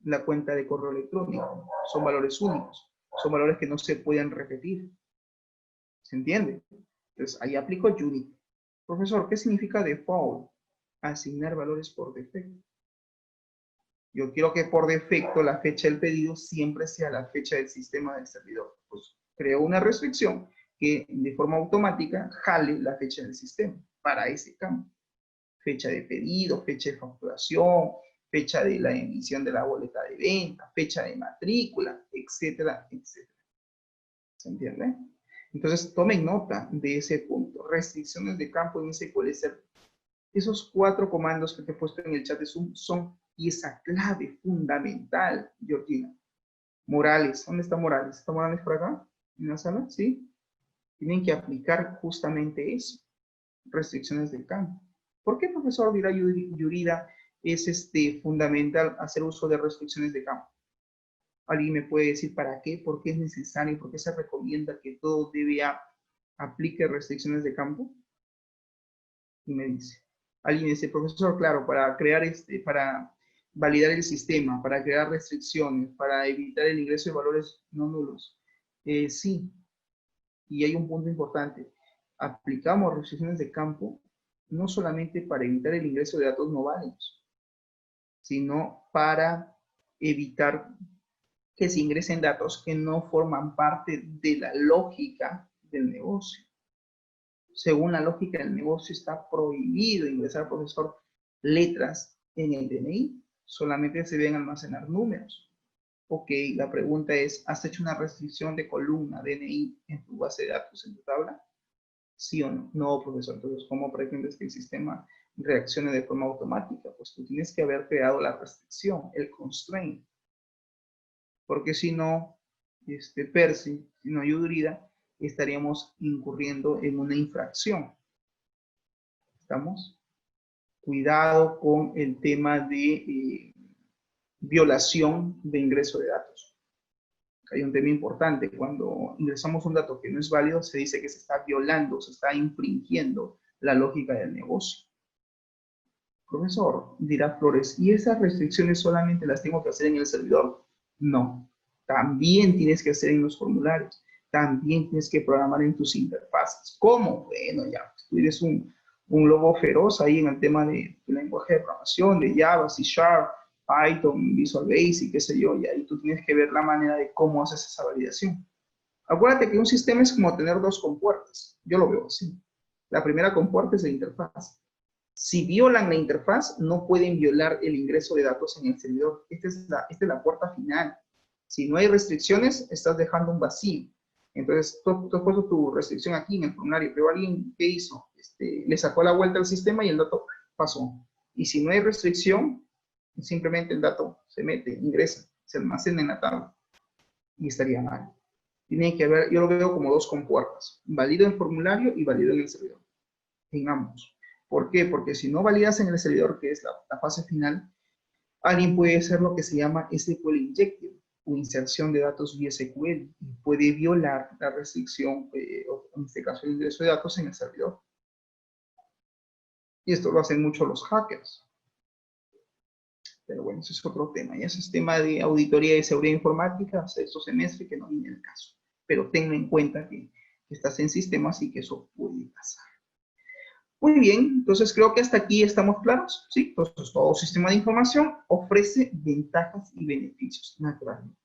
la cuenta de correo electrónico, son valores únicos, son valores que no se pueden repetir. ¿Se entiende? Entonces, ahí aplico unique. Profesor, ¿qué significa default? Asignar valores por defecto. Yo quiero que por defecto la fecha del pedido siempre sea la fecha del sistema del servidor. Pues creo una restricción que de forma automática jale la fecha del sistema para ese campo. Fecha de pedido, fecha de facturación, fecha de la emisión de la boleta de venta, fecha de matrícula, etcétera, etcétera. ¿Se entiende? Entonces, tomen nota de ese punto. Restricciones de campo en SQL Server. Esos 4 comandos que te he puesto en el chat de Zoom son pieza clave, fundamental, Georgina. Morales, ¿dónde está Morales? ¿Está Morales por acá? ¿En la sala? ¿Sí? Tienen que aplicar justamente eso. Restricciones de campo. ¿Por qué, profesor, dirá Yurida, es fundamental hacer uso de restricciones de campo? ¿Alguien me puede decir para qué? ¿Por qué es necesario? ¿Por qué se recomienda que todo DBA aplique restricciones de campo? Y me dice. Alguien dice, profesor, claro, para crear para validar el sistema, para crear restricciones, para evitar el ingreso de valores no nulos. Sí. Y hay un punto importante. Aplicamos restricciones de campo no solamente para evitar el ingreso de datos no válidos, sino para evitar que se ingresen datos que no forman parte de la lógica del negocio. Según la lógica del negocio, está prohibido ingresar, profesor, letras en el DNI. Solamente se deben almacenar números. Ok, la pregunta es, ¿has hecho una restricción de columna DNI en tu base de datos, en tu tabla? ¿Sí o no? No, profesor. Entonces, ¿cómo pretendes que el sistema reaccione de forma automática? Pues tú tienes que haber creado la restricción, el constraint. Porque si no, Percy, si no Yudrida, estaríamos incurriendo en una infracción. ¿Estamos? Cuidado con el tema de violación de ingreso de datos. Hay un tema importante. Cuando ingresamos un dato que no es válido, se dice que se está violando, se está infringiendo la lógica del negocio. Profesor, dirá Flores, ¿y esas restricciones solamente las tengo que hacer en el servidor? No. También tienes que hacer en los formularios. También tienes que programar en tus interfaces. ¿Cómo? Bueno, ya, pues, tú eres un lobo feroz ahí en el tema de lenguaje de programación, de Java, C#, Python, Visual Basic, qué sé yo, y ahí tú tienes que ver la manera de cómo haces esa validación. Acuérdate que un sistema es como tener 2 compuertas. Yo lo veo así. La primera compuerta es la interfaz. Si violan la interfaz, no pueden violar el ingreso de datos en el servidor. Esta es la puerta final. Si no hay restricciones, estás dejando un vacío. Entonces, tú has puesto tu restricción aquí en el formulario, pero alguien, ¿qué hizo? Le sacó la vuelta al sistema y el dato pasó. Y si no hay restricción, simplemente el dato se mete, ingresa, se almacena en la tabla y estaría mal. Tiene que haber, yo lo veo como dos compuertas, válido en formulario y válido en el servidor, en ambos. ¿Por qué? Porque si no validas en el servidor, que es la fase final, alguien puede hacer lo que se llama SQL injection o inserción de datos vía SQL y puede violar la restricción, o en este caso el ingreso de datos en el servidor. Y esto lo hacen mucho los hackers. Pero bueno, ese es otro tema. Y ese es tema de auditoría de seguridad informática, sexto semestre, que no viene el caso. Pero tenlo en cuenta que estás en sistemas y que eso puede pasar. Muy bien, entonces creo que hasta aquí estamos claros, ¿sí? Entonces todo sistema de información ofrece ventajas y beneficios, naturalmente.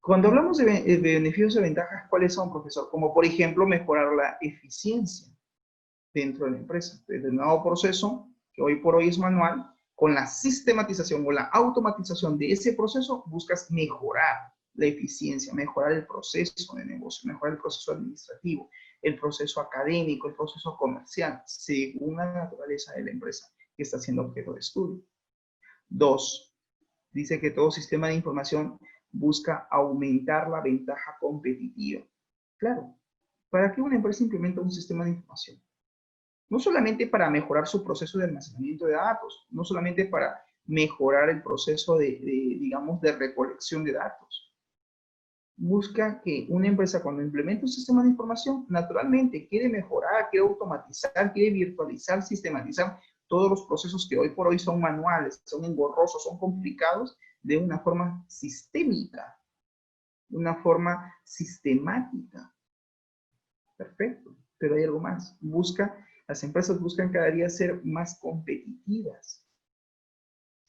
Cuando hablamos de beneficios y ventajas, ¿cuáles son, profesor? Como por ejemplo, mejorar la eficiencia dentro de la empresa. Desde el nuevo proceso, que hoy por hoy es manual, con la sistematización o la automatización de ese proceso, buscas mejorar la eficiencia, mejorar el proceso de negocio, mejorar el proceso administrativo, el proceso académico, el proceso comercial, según la naturaleza de la empresa que está siendo objeto de estudio. 2. Dice que todo sistema de información busca aumentar la ventaja competitiva. Claro, ¿para qué una empresa implementa un sistema de información? No solamente para mejorar su proceso de almacenamiento de datos, no solamente para mejorar el proceso digamos, de recolección de datos. Busca que una empresa cuando implementa un sistema de información, naturalmente quiere mejorar, quiere automatizar, quiere virtualizar, sistematizar todos los procesos que hoy por hoy son manuales, son engorrosos, son complicados, de una forma sistémica, de una forma sistemática. Perfecto, pero hay algo más. Las empresas buscan cada día ser más competitivas.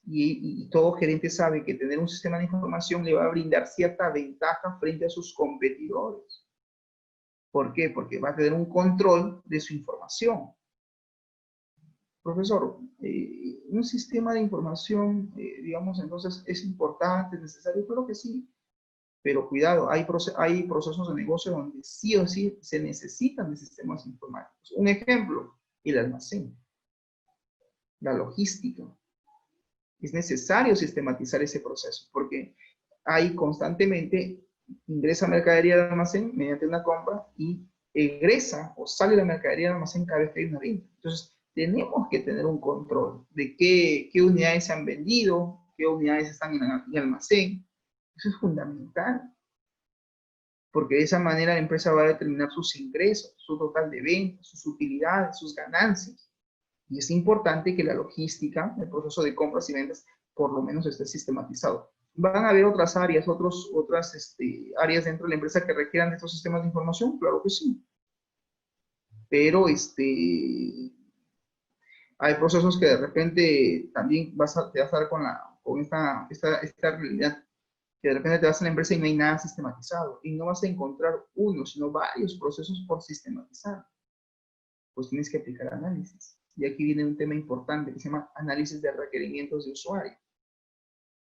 Y todo gerente sabe que tener un sistema de información le va a brindar cierta ventaja frente a sus competidores. ¿Por qué? Porque va a tener un control de su información. Profesor, un sistema de información, digamos, entonces, ¿es importante, es necesario? Claro que sí. Pero cuidado, hay procesos de negocio donde sí o sí se necesitan de sistemas informáticos. Un ejemplo, el almacén, la logística. Es necesario sistematizar ese proceso porque hay constantemente, ingresa mercadería al almacén mediante una compra y egresa o sale la mercadería al almacén cada vez que hay una venta. Entonces, tenemos que tener un control de qué unidades se han vendido, qué unidades están en el almacén. Eso es fundamental. Porque de esa manera la empresa va a determinar sus ingresos, su total de ventas, sus utilidades, sus ganancias. Y es importante que la logística, el proceso de compras y ventas, por lo menos esté sistematizado. ¿Van a haber otras áreas, otras áreas dentro de la empresa que requieran de estos sistemas de información? Claro que sí. Pero hay procesos que de repente también te vas a dar con esta realidad, que de repente te vas a la empresa y no hay nada sistematizado. Y no vas a encontrar uno, sino varios procesos por sistematizar. Pues tienes que aplicar análisis. Y aquí viene un tema importante que se llama análisis de requerimientos de usuario.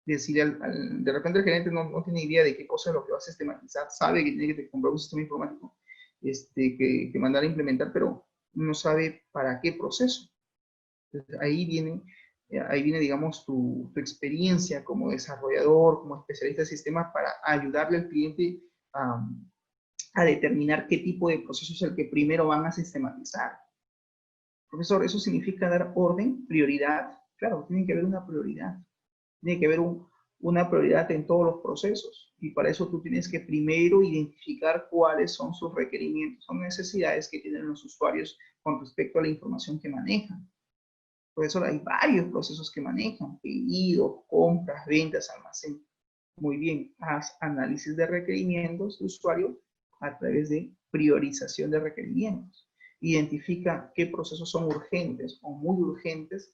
Es decir, de repente el gerente no tiene idea de qué cosa es lo que va a sistematizar, sabe que tiene que comprar un sistema informático que mandar a implementar, pero no sabe para qué proceso. Entonces, ahí viene, digamos, tu experiencia como desarrollador, como especialista de sistemas para ayudarle al cliente a determinar qué tipo de proceso es el que primero van a sistematizar. Profesor, ¿eso significa dar orden, prioridad? Claro, tiene que haber una prioridad. Tiene que haber una prioridad en todos los procesos. Y para eso tú tienes que primero identificar cuáles son sus requerimientos, son necesidades que tienen los usuarios con respecto a la información que manejan. Profesor, hay varios procesos que manejan: pedidos, compras, ventas, almacén. Muy bien, haz análisis de requerimientos de usuario a través de priorización de requerimientos. Identifica qué procesos son urgentes o muy urgentes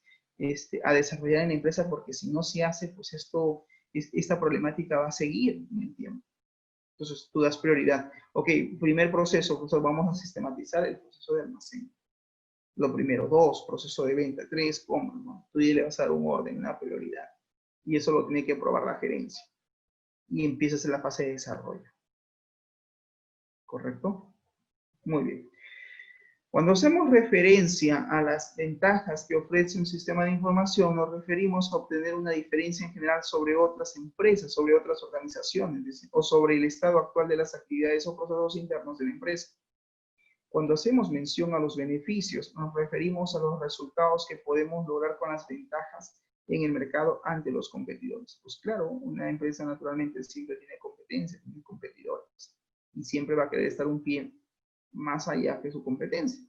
a desarrollar en la empresa, porque si no se hace, pues esta problemática va a seguir en el tiempo. Entonces, tú das prioridad. Ok, primer proceso, pues vamos a sistematizar el proceso de almacén. Lo primero. 2, proceso de venta. 3, compra, ¿no? Tú ya le vas a dar un orden, una prioridad. Y eso lo tiene que aprobar la gerencia. y empiezas en la fase de desarrollo. ¿Correcto? Muy bien. Cuando hacemos referencia a las ventajas que ofrece un sistema de información, nos referimos a obtener una diferencia en general sobre otras empresas, sobre otras organizaciones, o sobre el estado actual de las actividades o procesos internos de la empresa. Cuando hacemos mención a los beneficios, nos referimos a los resultados que podemos lograr con las ventajas en el mercado ante los competidores. Pues claro, una empresa naturalmente siempre tiene competencia, tiene competidores, y siempre va a querer estar un pie más allá que su competencia.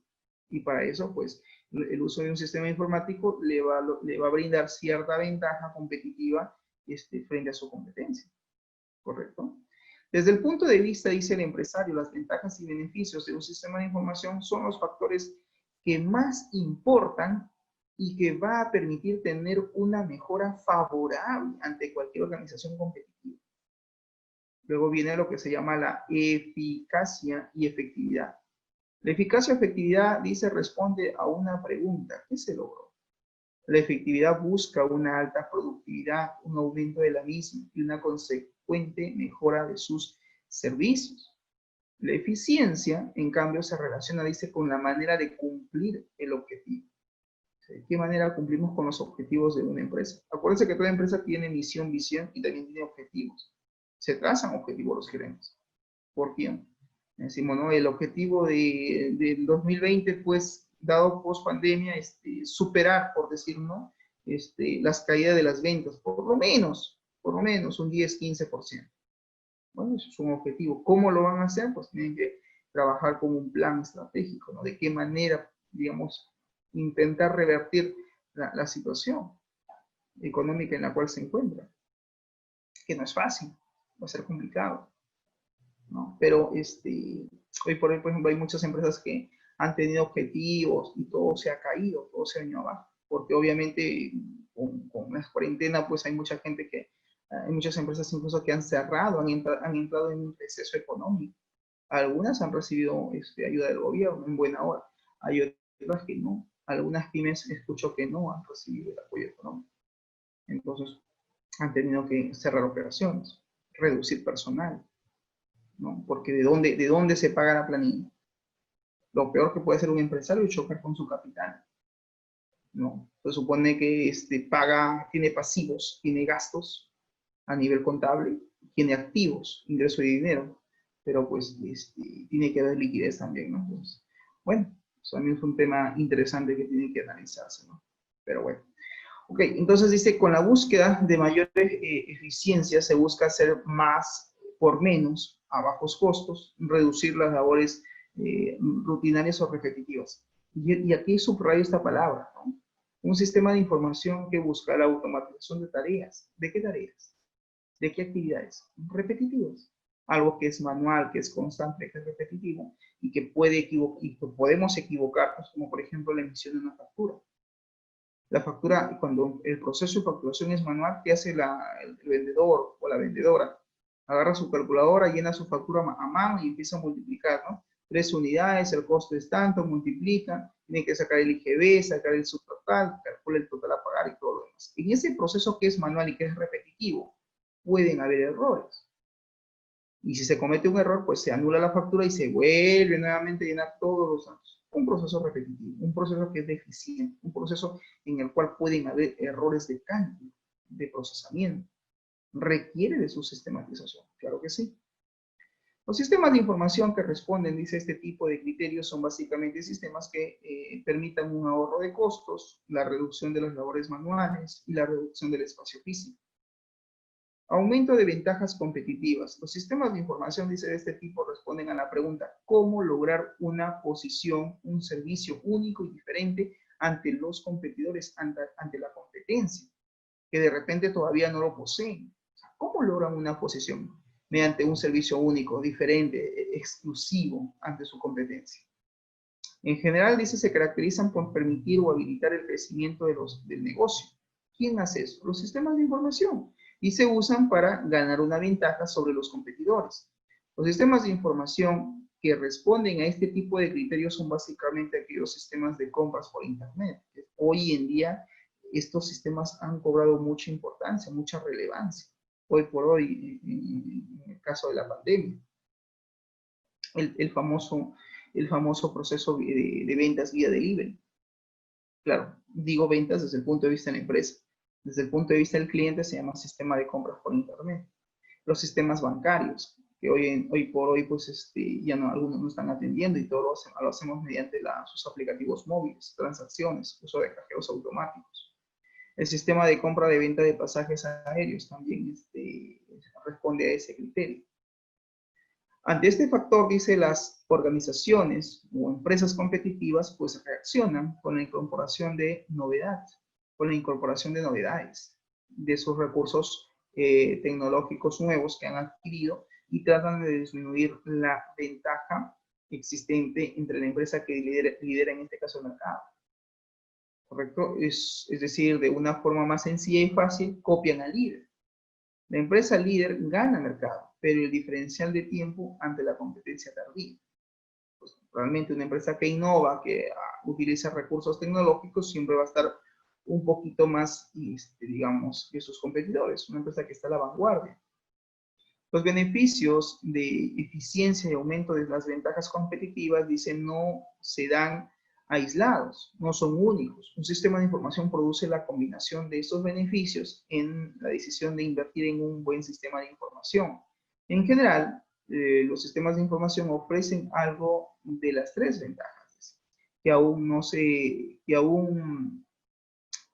Y para eso, pues, el uso de un sistema informático le va a brindar cierta ventaja competitiva frente a su competencia. ¿Correcto? Desde el punto de vista, dice el empresario, las ventajas y beneficios de un sistema de información son los factores que más importan y que va a permitir tener una mejora favorable ante cualquier organización competitiva. Luego viene lo que se llama la eficacia y efectividad. La eficacia o efectividad, dice, responde a una pregunta. ¿Qué se logró? La efectividad busca una alta productividad, un aumento de la misma y una consecuente mejora de sus servicios. La eficiencia, en cambio, se relaciona, dice, con la manera de cumplir el objetivo. ¿De qué manera cumplimos con los objetivos de una empresa? Acuérdense que toda empresa tiene misión, visión y también tiene objetivos. Se trazan objetivos los gerentes. ¿Por quién? Decimos, ¿no? El objetivo del 2020, pues, dado post pandemia, superar, por decir, ¿no? Las caídas de las ventas, por lo menos un 10-15%. Bueno, eso es un objetivo. ¿Cómo lo van a hacer? Pues tienen que trabajar con un plan estratégico, ¿no? De qué manera, digamos, intentar revertir la situación económica en la cual se encuentra. Que no es fácil, va a ser complicado, ¿no? Pero hoy por hoy, por ejemplo, hay muchas empresas que han tenido objetivos y todo se ha caído, todo se ha venido abajo, porque obviamente con la cuarentena, pues hay mucha gente que, hay muchas empresas incluso que han cerrado, han entrado en un receso económico. Algunas han recibido ayuda del gobierno en buena hora, hay otras que no. Algunas pymes escucho que no han recibido el apoyo económico. Entonces, han tenido que cerrar operaciones, reducir personal, ¿no? Porque ¿de dónde se paga la planilla? Lo peor que puede hacer un empresario es chocar con su capital, ¿no? Se supone que tiene pasivos, tiene gastos a nivel contable, tiene activos, ingreso de dinero, pero pues tiene que haber liquidez también, ¿no? Entonces, bueno, eso también es un tema interesante que tiene que analizarse, ¿no? Pero bueno. Ok, entonces dice, con la búsqueda de mayor eficiencia se busca hacer más por menos, a bajos costos, reducir las labores rutinarias o repetitivas. Y aquí subrayo esta palabra, ¿no? Un sistema de información que busca la automatización de tareas. ¿De qué tareas? ¿De qué actividades? Repetitivas. Algo que es manual, que es constante, que es repetitivo y que podemos equivocarnos, como por ejemplo la emisión de una factura. La factura, cuando el proceso de facturación es manual, ¿qué hace el vendedor o la vendedora? Agarra su calculadora, llena su factura a mano y empieza a multiplicar, ¿no? 3 unidades, el costo es tanto, multiplica, tiene que sacar el IGB, sacar el subtotal, calcula el total a pagar y todo lo demás. En ese proceso que es manual y que es repetitivo, pueden haber errores. Y si se comete un error, pues se anula la factura y se vuelve nuevamente a llenar todos los datos. Un proceso repetitivo, un proceso que es deficiente, un proceso en el cual pueden haber errores de cálculo, de procesamiento. ¿Requiere de su sistematización? Claro que sí. Los sistemas de información que responden, dice, este tipo de criterios son básicamente sistemas que permitan un ahorro de costos, la reducción de las labores manuales y la reducción del espacio físico. Aumento de ventajas competitivas. Los sistemas de información, dice, de este tipo responden a la pregunta, ¿cómo lograr una posición, un servicio único y diferente ante los competidores, ante la competencia, que de repente todavía no lo poseen? ¿Cómo logran una posición mediante un servicio único, diferente, exclusivo ante su competencia? En general, dice, se caracterizan por permitir o habilitar el crecimiento del negocio. ¿Quién hace eso? Los sistemas de información. Y se usan para ganar una ventaja sobre los competidores. Los sistemas de información que responden a este tipo de criterios son básicamente aquellos sistemas de compras por Internet. Hoy en día, estos sistemas han cobrado mucha importancia, mucha relevancia. hoy por hoy en el caso de la pandemia. El famoso proceso de ventas vía delivery. Claro, digo ventas desde el punto de vista de la empresa. Desde el punto de vista del cliente se llama sistema de compras por internet. Los sistemas bancarios, que hoy por hoy pues ya no, algunos no están atendiendo y todo lo hacemos mediante sus aplicativos móviles, transacciones, uso de cajeros automáticos. El sistema de compra de venta de pasajes aéreos también responde a ese criterio. Ante este factor, dice, las organizaciones o empresas competitivas pues reaccionan con la incorporación de novedades, con la incorporación de novedades, de sus recursos tecnológicos nuevos que han adquirido y tratan de disminuir la ventaja existente entre la empresa que lidera en este caso el mercado. ¿Correcto? Es decir, de una forma más sencilla y fácil, copian al líder. La empresa líder gana mercado, pero el diferencial de tiempo ante la competencia tardía. Pues, realmente una empresa que innova, que utiliza recursos tecnológicos, siempre va a estar un poquito más, digamos, que sus competidores. Una empresa que está a la vanguardia. Los beneficios de eficiencia y aumento de las ventajas competitivas, dicen, no se dan aislados, no son únicos. Un sistema de información produce la combinación de estos beneficios en la decisión de invertir en un buen sistema de información. En general, los sistemas de información ofrecen algo de las tres ventajas, que aún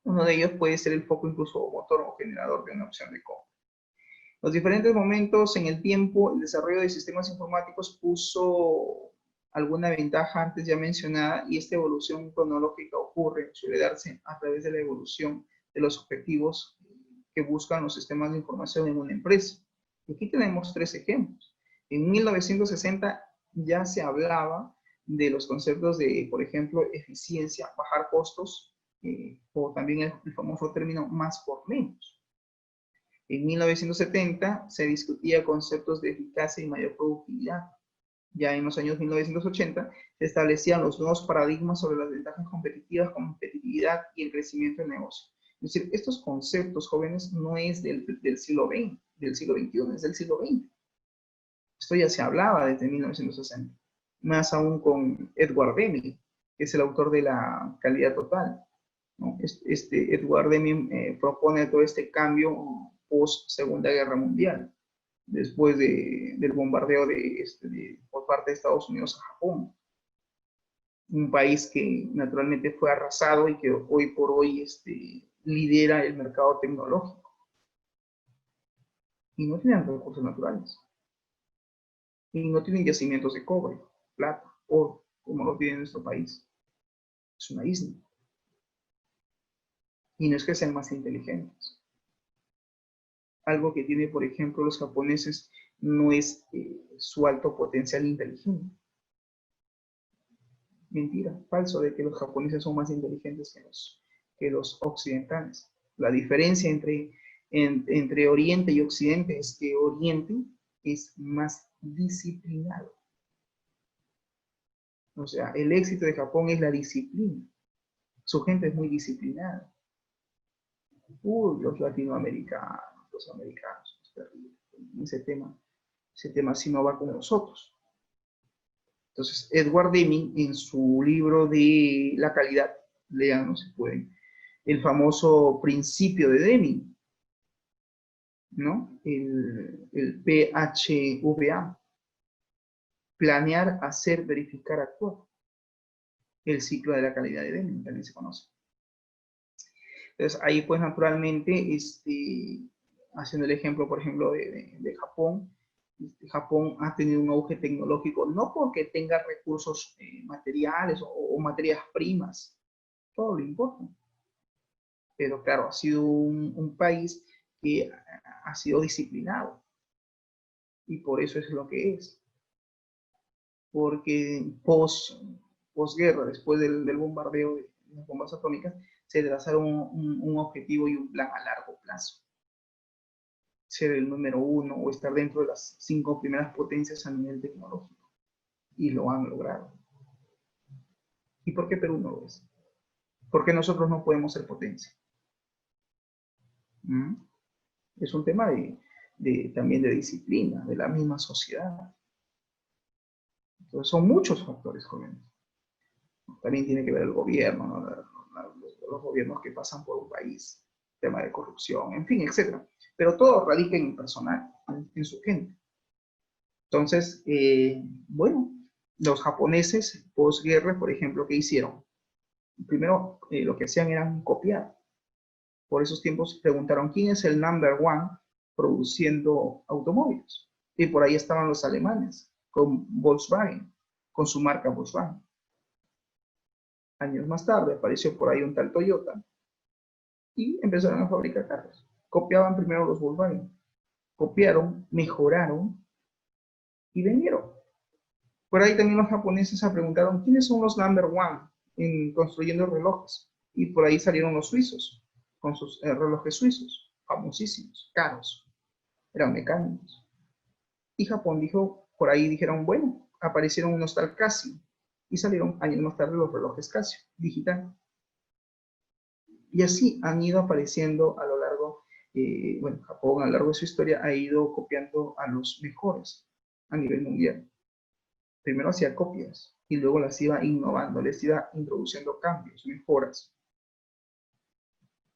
uno de ellos puede ser el foco incluso motor o generador de una opción de compra. Los diferentes momentos en el tiempo, el desarrollo de sistemas informáticos puso alguna ventaja antes ya mencionada y esta evolución cronológica suele darse a través de la evolución de los objetivos que buscan los sistemas de información en una empresa. Y aquí tenemos tres ejemplos. En 1960 ya se hablaba de los conceptos de, por ejemplo, eficiencia, bajar costos, o también el famoso término más por menos. En 1970 se discutía conceptos de eficacia y mayor productividad. Ya en los años 1980 se establecían los nuevos paradigmas sobre las ventajas competitivas, competitividad y el crecimiento del negocio. Es decir, estos conceptos, jóvenes, no es del siglo XX, del siglo XXI, es del siglo XX. Esto ya se hablaba desde 1960. Más aún con Edward Deming, que es el autor de la calidad total, ¿no? Edward Deming propone todo este cambio post Segunda Guerra Mundial, después del bombardeo por parte de Estados Unidos a Japón. Un país que naturalmente fue arrasado y que hoy por hoy lidera el mercado tecnológico. Y no tienen recursos naturales. Y no tienen yacimientos de cobre, plata, oro, como lo tiene nuestro país. Es una isla. Y no es que sean más inteligentes. Algo que tienen, por ejemplo, los japoneses no es su alto potencial inteligente. Mentira, falso, de que los japoneses son más inteligentes que los occidentales. La diferencia entre Oriente y Occidente es que Oriente es más disciplinado. O sea, el éxito de Japón es la disciplina. Su gente es muy disciplinada. Los latinoamericanos, los americanos, es terrible. Ese tema sí no va con nosotros. Entonces, Edward Deming, en su libro de la calidad, lean, si pueden, el famoso principio de Deming, ¿no? El PHVA. Planear, hacer, verificar, actuar. El ciclo de la calidad de Deming, también se conoce. Entonces, ahí pues naturalmente, haciendo el ejemplo, por ejemplo, de Japón, Japón ha tenido un auge tecnológico, no porque tenga recursos materiales o materias primas, todo le importa. Pero claro, ha sido un país que ha sido disciplinado. Y por eso es lo que es. Porque posguerra, después del bombardeo de las bombas atómicas, se trazaron un objetivo y un plan a largo plazo. Ser el número uno o estar dentro de las 5 primeras potencias a nivel tecnológico. Y lo han logrado. ¿Y por qué Perú no lo es? ¿Por qué nosotros no podemos ser potencia? Es un tema también de disciplina, de la misma sociedad. Entonces son muchos factores, jóvenes. También tiene que ver el gobierno, ¿no? Los gobiernos que pasan por un país, tema de corrupción, en fin, etc. Pero todo radica en el personal, en su gente. Entonces, bueno, los japoneses posguerra, por ejemplo, ¿qué hicieron? Primero, lo que hacían era copiar. Por esos tiempos preguntaron, ¿quién es el number one produciendo automóviles? Y por ahí estaban los alemanes, con Volkswagen, con su marca Volkswagen. Años más tarde apareció por ahí un tal Toyota y empezaron a fabricar carros. Copiaban primero los Volkswagen, copiaron, mejoraron y vendieron. Por ahí también los japoneses se preguntaron, ¿quiénes son los number one en construyendo relojes? Y por ahí salieron los suizos, con sus relojes suizos, famosísimos, caros, eran mecánicos. Y Japón dijo, por ahí dijeron, bueno, aparecieron unos tal Casio, y salieron años más tarde los relojes Casio, digital. Y así han ido apareciendo a lo largo, bueno, Japón a lo largo de su historia ha ido copiando a los mejores a nivel mundial. Primero hacía copias y luego las iba innovando, les iba introduciendo cambios, mejoras.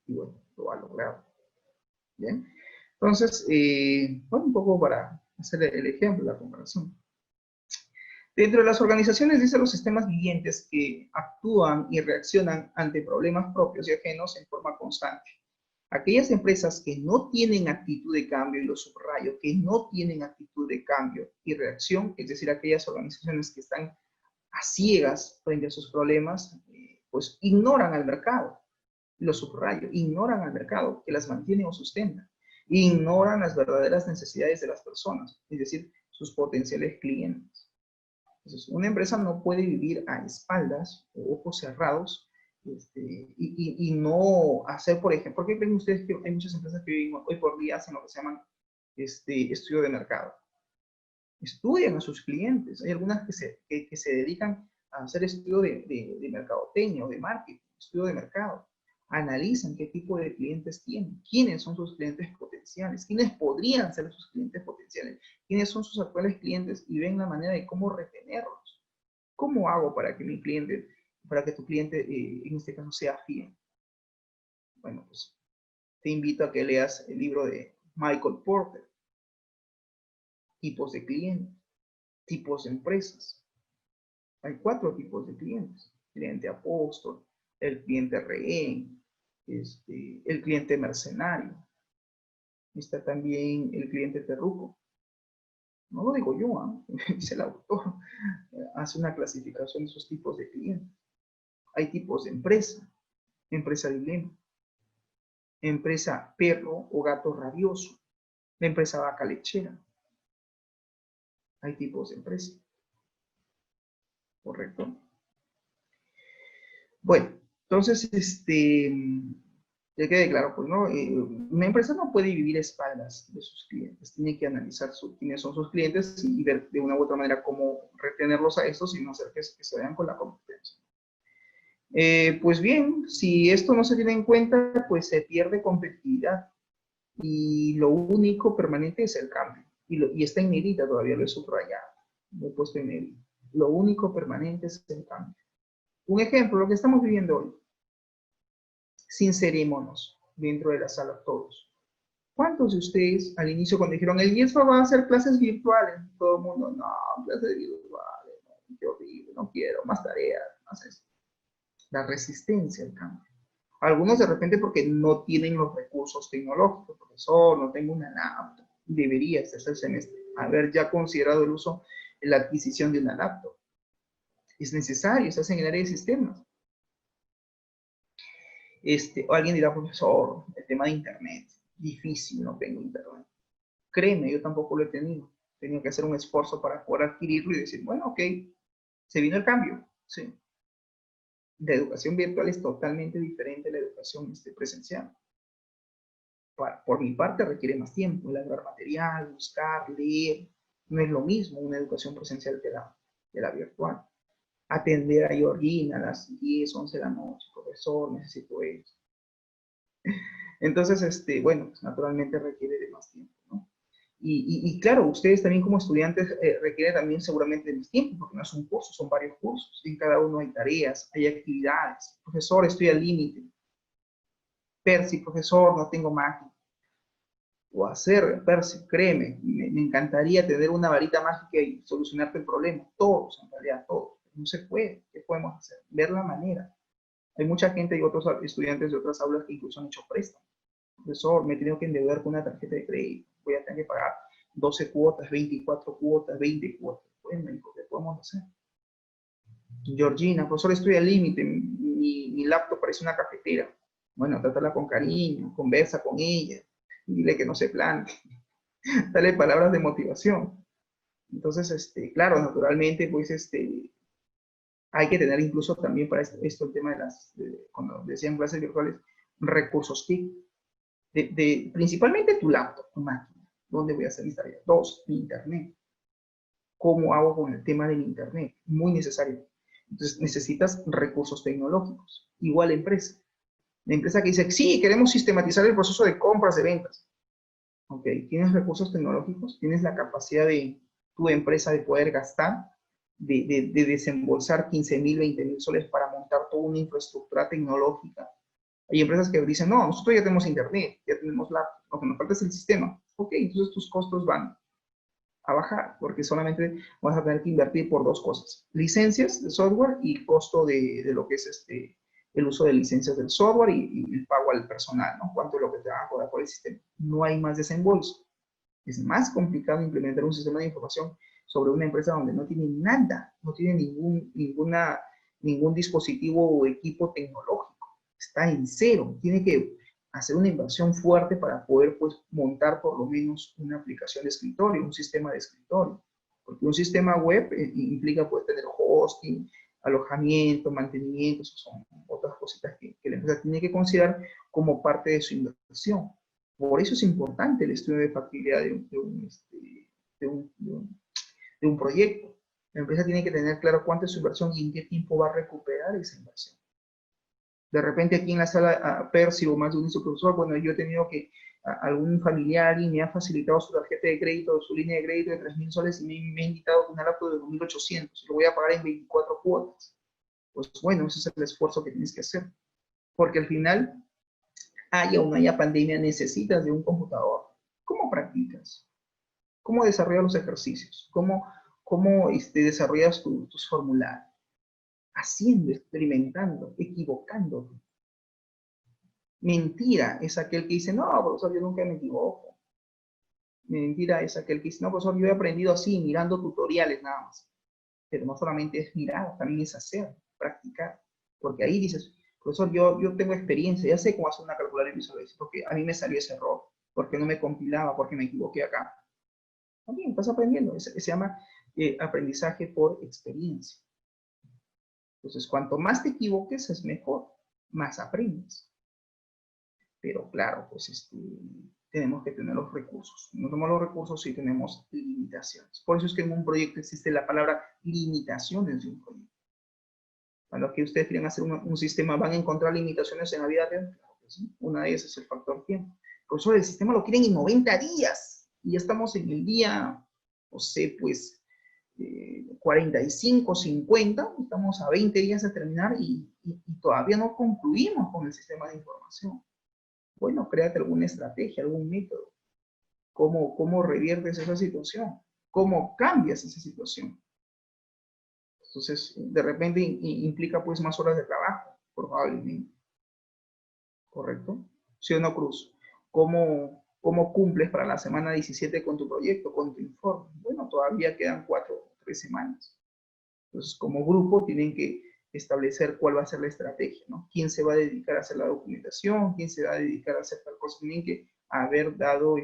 Y bueno, lo ha logrado. Bien. Entonces, bueno, un poco para hacer el ejemplo, la comparación. Dentro de las organizaciones, dice los sistemas vivientes que actúan y reaccionan ante problemas propios y ajenos en forma constante. Aquellas empresas que no tienen actitud de cambio, y lo subrayo, que no tienen actitud de cambio y reacción, es decir, aquellas organizaciones que están a ciegas frente a sus problemas, pues ignoran al mercado, lo subrayo, ignoran al mercado que las mantiene o sustenta, ignoran las verdaderas necesidades de las personas, es decir, sus potenciales clientes. Entonces, una empresa no puede vivir a espaldas o ojos cerrados y no hacer, por ejemplo, ¿por qué creen ustedes que hay muchas empresas que hoy por día hacen lo que se llaman estudio de mercado? Estudian a sus clientes. Hay algunas que se dedican a hacer estudio de mercadotecnia o de marketing, estudio de mercado. Analizan qué tipo de clientes tienen, quiénes son sus clientes potenciales, quiénes podrían ser sus clientes potenciales, quiénes son sus actuales clientes y ven la manera de cómo retenerlos. ¿Cómo hago para que mi cliente, para que tu cliente en este caso sea fiel? Bueno, pues te invito a que leas el libro de Michael Porter, Tipos de clientes, tipos de empresas. Hay 4 tipos de clientes: cliente apóstol, el cliente rehén, el cliente mercenario. Está también el cliente terruco. No lo digo yo, es el autor. Hace una clasificación de esos tipos de clientes. Hay tipos de empresa: empresa dilema, empresa perro o gato rabioso, la empresa vaca lechera. Hay tipos de empresa. ¿Correcto? Bueno, entonces, ya quede claro, pues, ¿no? Una empresa no puede vivir a espaldas de sus clientes, tiene que analizar quiénes son sus clientes y ver de una u otra manera cómo retenerlos a estos y no hacer que se vayan con la competencia. Pues bien, si esto no se tiene en cuenta, pues se pierde competitividad y lo único permanente es el cambio. Y está en negrita, todavía lo he subrayado, lo he puesto en negrita. Lo único permanente es el cambio. Un ejemplo, lo que estamos viviendo hoy. Sincerémonos dentro de la sala todos. ¿Cuántos de ustedes al inicio cuando dijeron el IESFA va a hacer clases virtuales? Todo el mundo, no, clases virtuales, no, qué horrible, no quiero, más tareas, más eso. La resistencia al cambio. Algunos de repente porque no tienen los recursos tecnológicos, profesor, no tengo una laptop, debería este semestre haber ya considerado el uso, la adquisición de una laptop. Es necesario, se hace en el área de sistemas. O alguien dirá, profesor, el tema de internet, difícil, no tengo internet. Créeme, yo tampoco lo he tenido. Tenía que hacer un esfuerzo para poder adquirirlo y decir, bueno, ok, se vino el cambio. Sí. La educación virtual es totalmente diferente a la educación presencial. Por mi parte requiere más tiempo, elaborar material, buscar, leer. No es lo mismo una educación presencial que la virtual. Atender a Georgina a las 10, 11 de la noche, profesor, necesito eso. Entonces, bueno, pues naturalmente requiere de más tiempo, ¿no? Y claro, ustedes también como estudiantes requieren también seguramente de más tiempo, porque no es un curso, son varios cursos. En cada uno hay tareas, hay actividades. Profesor, estoy al límite. Percy, profesor, no tengo máquina. O hacer, Percy, créeme, me encantaría tener una varita mágica y solucionarte el problema. Todos, en realidad, todos. No se puede. ¿Qué podemos hacer? Ver la manera. Hay mucha gente y otros estudiantes de otras aulas que incluso han hecho préstamos. Profesor, me he tenido que endeudar con una tarjeta de crédito. Voy a tener que pagar 12 cuotas, 24 cuotas, 20 cuotas. Bueno, hijo, ¿qué podemos hacer? Georgina, profesor, estoy al límite. Mi laptop parece una cafetera. Bueno, trátala con cariño, conversa con ella. Dile que no se plante. Dale palabras de motivación. Entonces, claro, naturalmente, pues, hay que tener incluso también para esto el tema cuando decían clases virtuales, recursos TIC. Principalmente tu laptop, tu máquina. ¿Dónde voy a hacer mis tareas? 2, internet. ¿Cómo hago con el tema del internet? Muy necesario. Entonces, necesitas recursos tecnológicos. Igual la empresa. La empresa que dice, sí, queremos sistematizar el proceso de compras, de ventas. Ok, ¿tienes recursos tecnológicos? ¿Tienes la capacidad de tu empresa de poder gastar, de desembolsar 15.000, 20.000 soles para montar toda una infraestructura tecnológica? Hay empresas que dicen, no, nosotros ya tenemos internet, ya tenemos lo que nos falta es el sistema. Ok, entonces tus costos van a bajar, porque solamente vas a tener que invertir por dos cosas: licencias de software y costo de lo que es el uso de licencias del software y el pago al personal, ¿no? ¿Cuánto es lo que te van a cobrar por el sistema? No hay más desembolso. Es más complicado implementar un sistema de información sobre una empresa donde no tiene nada, no tiene ningún dispositivo o equipo tecnológico. Está en cero. Tiene que hacer una inversión fuerte para poder, pues, montar por lo menos una aplicación de escritorio, un sistema de escritorio. Porque un sistema web implica, pues, tener hosting, alojamiento, mantenimiento. Eso son otras cositas que la empresa tiene que considerar como parte de su inversión. Por eso es importante el estudio de factibilidad de un proyecto. La empresa tiene que tener claro cuánto es su inversión y en qué tiempo va a recuperar esa inversión. De repente aquí en la sala, Percy o más de un profesor, bueno, yo he tenido que algún familiar y me ha facilitado su tarjeta de crédito, su línea de crédito de 3.000 soles y me ha invitado una laptop de 2.800. Lo voy a pagar en 24 cuotas. Pues bueno, ese es el esfuerzo que tienes que hacer. Porque al final, haya o no haya pandemia, necesitas de un computador. ¿Cómo practicas? ¿Cómo desarrollas los ejercicios? ¿Cómo desarrollas tus formularios? Haciendo, experimentando, equivocándote. Mentira es aquel que dice, no, profesor, yo nunca me equivoco. Mentira es aquel que dice, no, profesor, yo he aprendido así, mirando tutoriales nada más. Pero no solamente es mirar, también es hacer, practicar. Porque ahí dices, profesor, yo tengo experiencia, ya sé cómo hacer una calculadora visual, porque a mí me salió ese error, porque no me compilaba, porque me equivoqué acá. También estás aprendiendo, se llama aprendizaje por experiencia. Entonces, cuanto más te equivoques, es mejor, más aprendes. Pero claro, pues tenemos que tener los recursos. No tenemos los recursos si tenemos limitaciones. Por eso es que en un proyecto existe la palabra limitaciones de un proyecto. Cuando que ustedes quieren hacer un sistema, ¿van a encontrar limitaciones en la vida real? Claro que sí. Una de ellas es el factor tiempo. Por eso el sistema lo quieren en 90 días. Y ya estamos en el día, no sé, pues, 45, 50. Estamos a 20 días de terminar y todavía no concluimos con el sistema de información. Bueno, créate alguna estrategia, algún método. ¿Cómo reviertes esa situación? ¿Cómo cambias esa situación? Entonces, de repente implica pues más horas de trabajo, probablemente. ¿Correcto? ¿Sí o no, Cruz? ¿Cómo cumples para la semana 17 con tu proyecto, con tu informe? Bueno, todavía quedan 4 o 3 semanas. Entonces, como grupo tienen que establecer cuál va a ser la estrategia, ¿no? ¿Quién se va a dedicar a hacer la documentación? ¿Quién se va a dedicar a hacer tal cosa? Tienen que haber dado,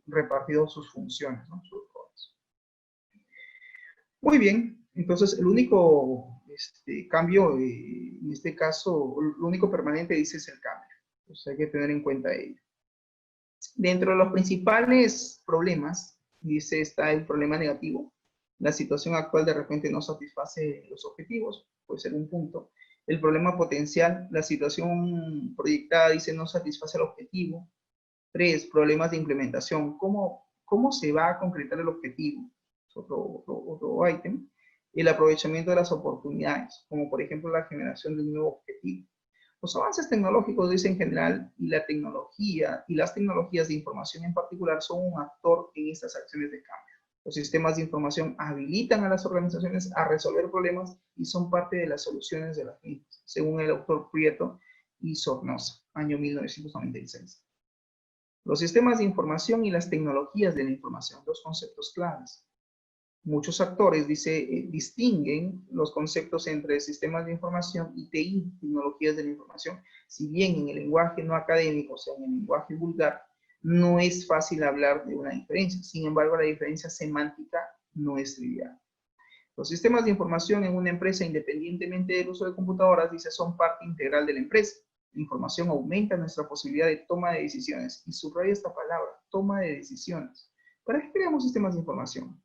repartido sus funciones, ¿no? Sus roles. Muy bien, entonces el único cambio, en este caso, lo único permanente dice es el cambio. Entonces hay que tener en cuenta ello. Dentro de los principales problemas, dice, está el problema negativo. La situación actual de repente no satisface los objetivos, puede ser un punto. El problema potencial, la situación proyectada, dice, no satisface el objetivo. 3, problemas de implementación. ¿Cómo ¿Cómo se va a concretar el objetivo? Es otro ítem. El aprovechamiento de las oportunidades, como por ejemplo la generación de un nuevo objetivo. Los avances tecnológicos, dice en general, y la tecnología y las tecnologías de información en particular son un actor en estas acciones de cambio. Los sistemas de información habilitan a las organizaciones a resolver problemas y son parte de las soluciones de las mismas, según el autor Prieto y Sornosa, año 1996. Los sistemas de información y las tecnologías de la información, dos conceptos claves. Muchos actores, distinguen los conceptos entre sistemas de información y TI, tecnologías de la información. Si bien en el lenguaje no académico, o sea, en el lenguaje vulgar, no es fácil hablar de una diferencia. Sin embargo, la diferencia semántica no es trivial. Los sistemas de información en una empresa, independientemente del uso de computadoras, son parte integral de la empresa. La información aumenta nuestra posibilidad de toma de decisiones. Y subraya esta palabra, toma de decisiones. ¿Para qué creamos sistemas de información?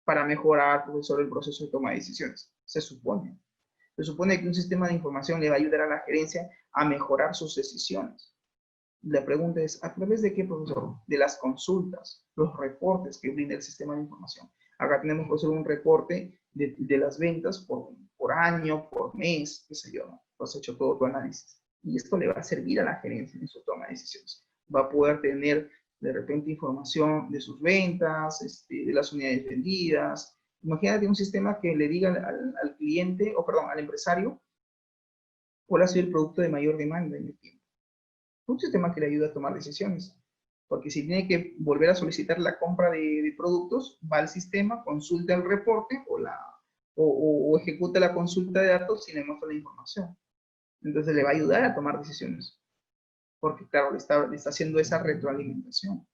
Para mejorar, profesor, el proceso de toma de decisiones. Se supone. Se supone que un sistema de información le va a ayudar a la gerencia a mejorar sus decisiones. La pregunta es, ¿a través de qué, profesor? De las consultas, los reportes que brinda el sistema de información. Acá tenemos, profesor, un reporte de las ventas por año, por mes, qué sé yo, ¿no? Tú has hecho todo tu análisis. Y esto le va a servir a la gerencia en su toma de decisiones. Va a poder tener de repente información de sus ventas, de las unidades vendidas. Imagínate un sistema que le diga al cliente, o perdón, al empresario, cuál ha sido el producto de mayor demanda en el tiempo. Un sistema que le ayuda a tomar decisiones. Porque si tiene que volver a solicitar la compra de productos, va al sistema, consulta el reporte o ejecuta la consulta de datos y le muestra la información. Entonces le va a ayudar a tomar decisiones. Porque claro, le está haciendo esa retroalimentación.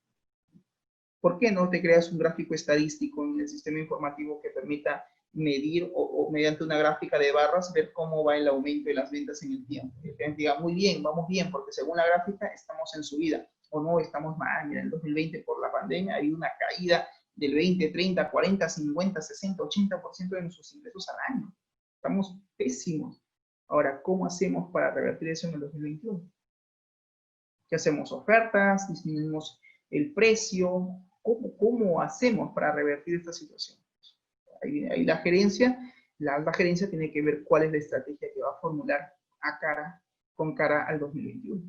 ¿Por qué no te creas un gráfico estadístico en el sistema informativo que permita medir o mediante una gráfica de barras ver cómo va el aumento de las ventas en el tiempo? Que el cliente diga, muy bien, vamos bien, porque según la gráfica estamos en subida, o no, estamos mal. Mira, en el 2020 por la pandemia ha habido una caída del 20, 30, 40, 50, 60, 80% de nuestros ingresos al año. Estamos pésimos. Ahora, ¿cómo hacemos para revertir eso en el 2021? ¿Qué hacemos? ¿Ofertas? ¿Disminuimos el precio? ¿Cómo hacemos para revertir esta situación? Ahí la alta gerencia tiene que ver cuál es la estrategia que va a formular con cara al 2021.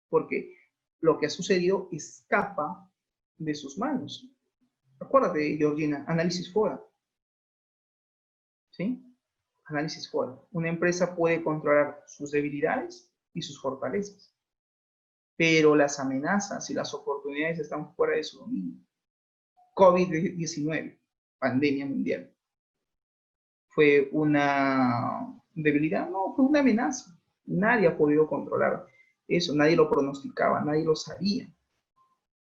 Porque lo que ha sucedido escapa de sus manos. Acuérdate, Georgina, análisis FODA. ¿Sí? Análisis FODA. Una empresa puede controlar sus debilidades y sus fortalezas. Pero las amenazas y las oportunidades están fuera de su dominio. COVID-19, pandemia mundial. ¿Fue una debilidad? No, fue una amenaza. Nadie ha podido controlar eso, nadie lo pronosticaba, nadie lo sabía.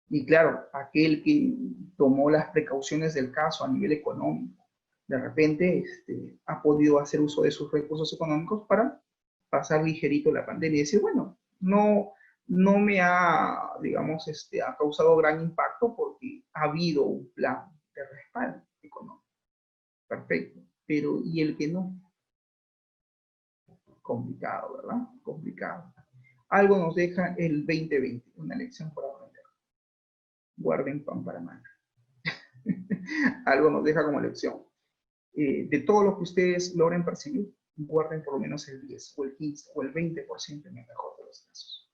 Y claro, aquel que tomó las precauciones del caso a nivel económico, de repente ha podido hacer uso de sus recursos económicos para pasar ligerito la pandemia y decir, bueno, no me ha, digamos, ha causado gran impacto porque ha habido un plan de respaldo económico. Perfecto. Pero, ¿y el que no? Complicado, ¿verdad? Complicado. Algo nos deja el 2020, una lección por aprender. Guarden pan para mañana. Algo nos deja como lección. De todo lo que ustedes logren percibir, guarden por lo menos el 10 o el 15 o el 20% en el mejor de los casos,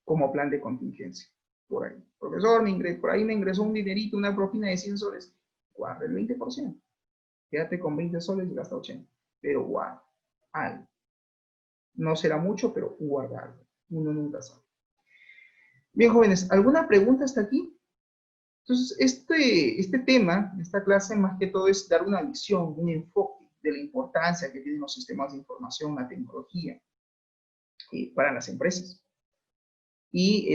como plan de contingencia. Por ahí. Profesor, por ahí me ingresó un dinerito, una propina de 100 soles. Guarda el 20%. Quédate con 20 soles y gasta 80. Pero guarda algo. No será mucho, pero guarda algo. Uno nunca sabe. Bien, jóvenes, ¿alguna pregunta hasta aquí? Entonces, este tema, esta clase, más que todo es dar una visión, un enfoque de la importancia que tienen los sistemas de información, la tecnología, para las empresas. Y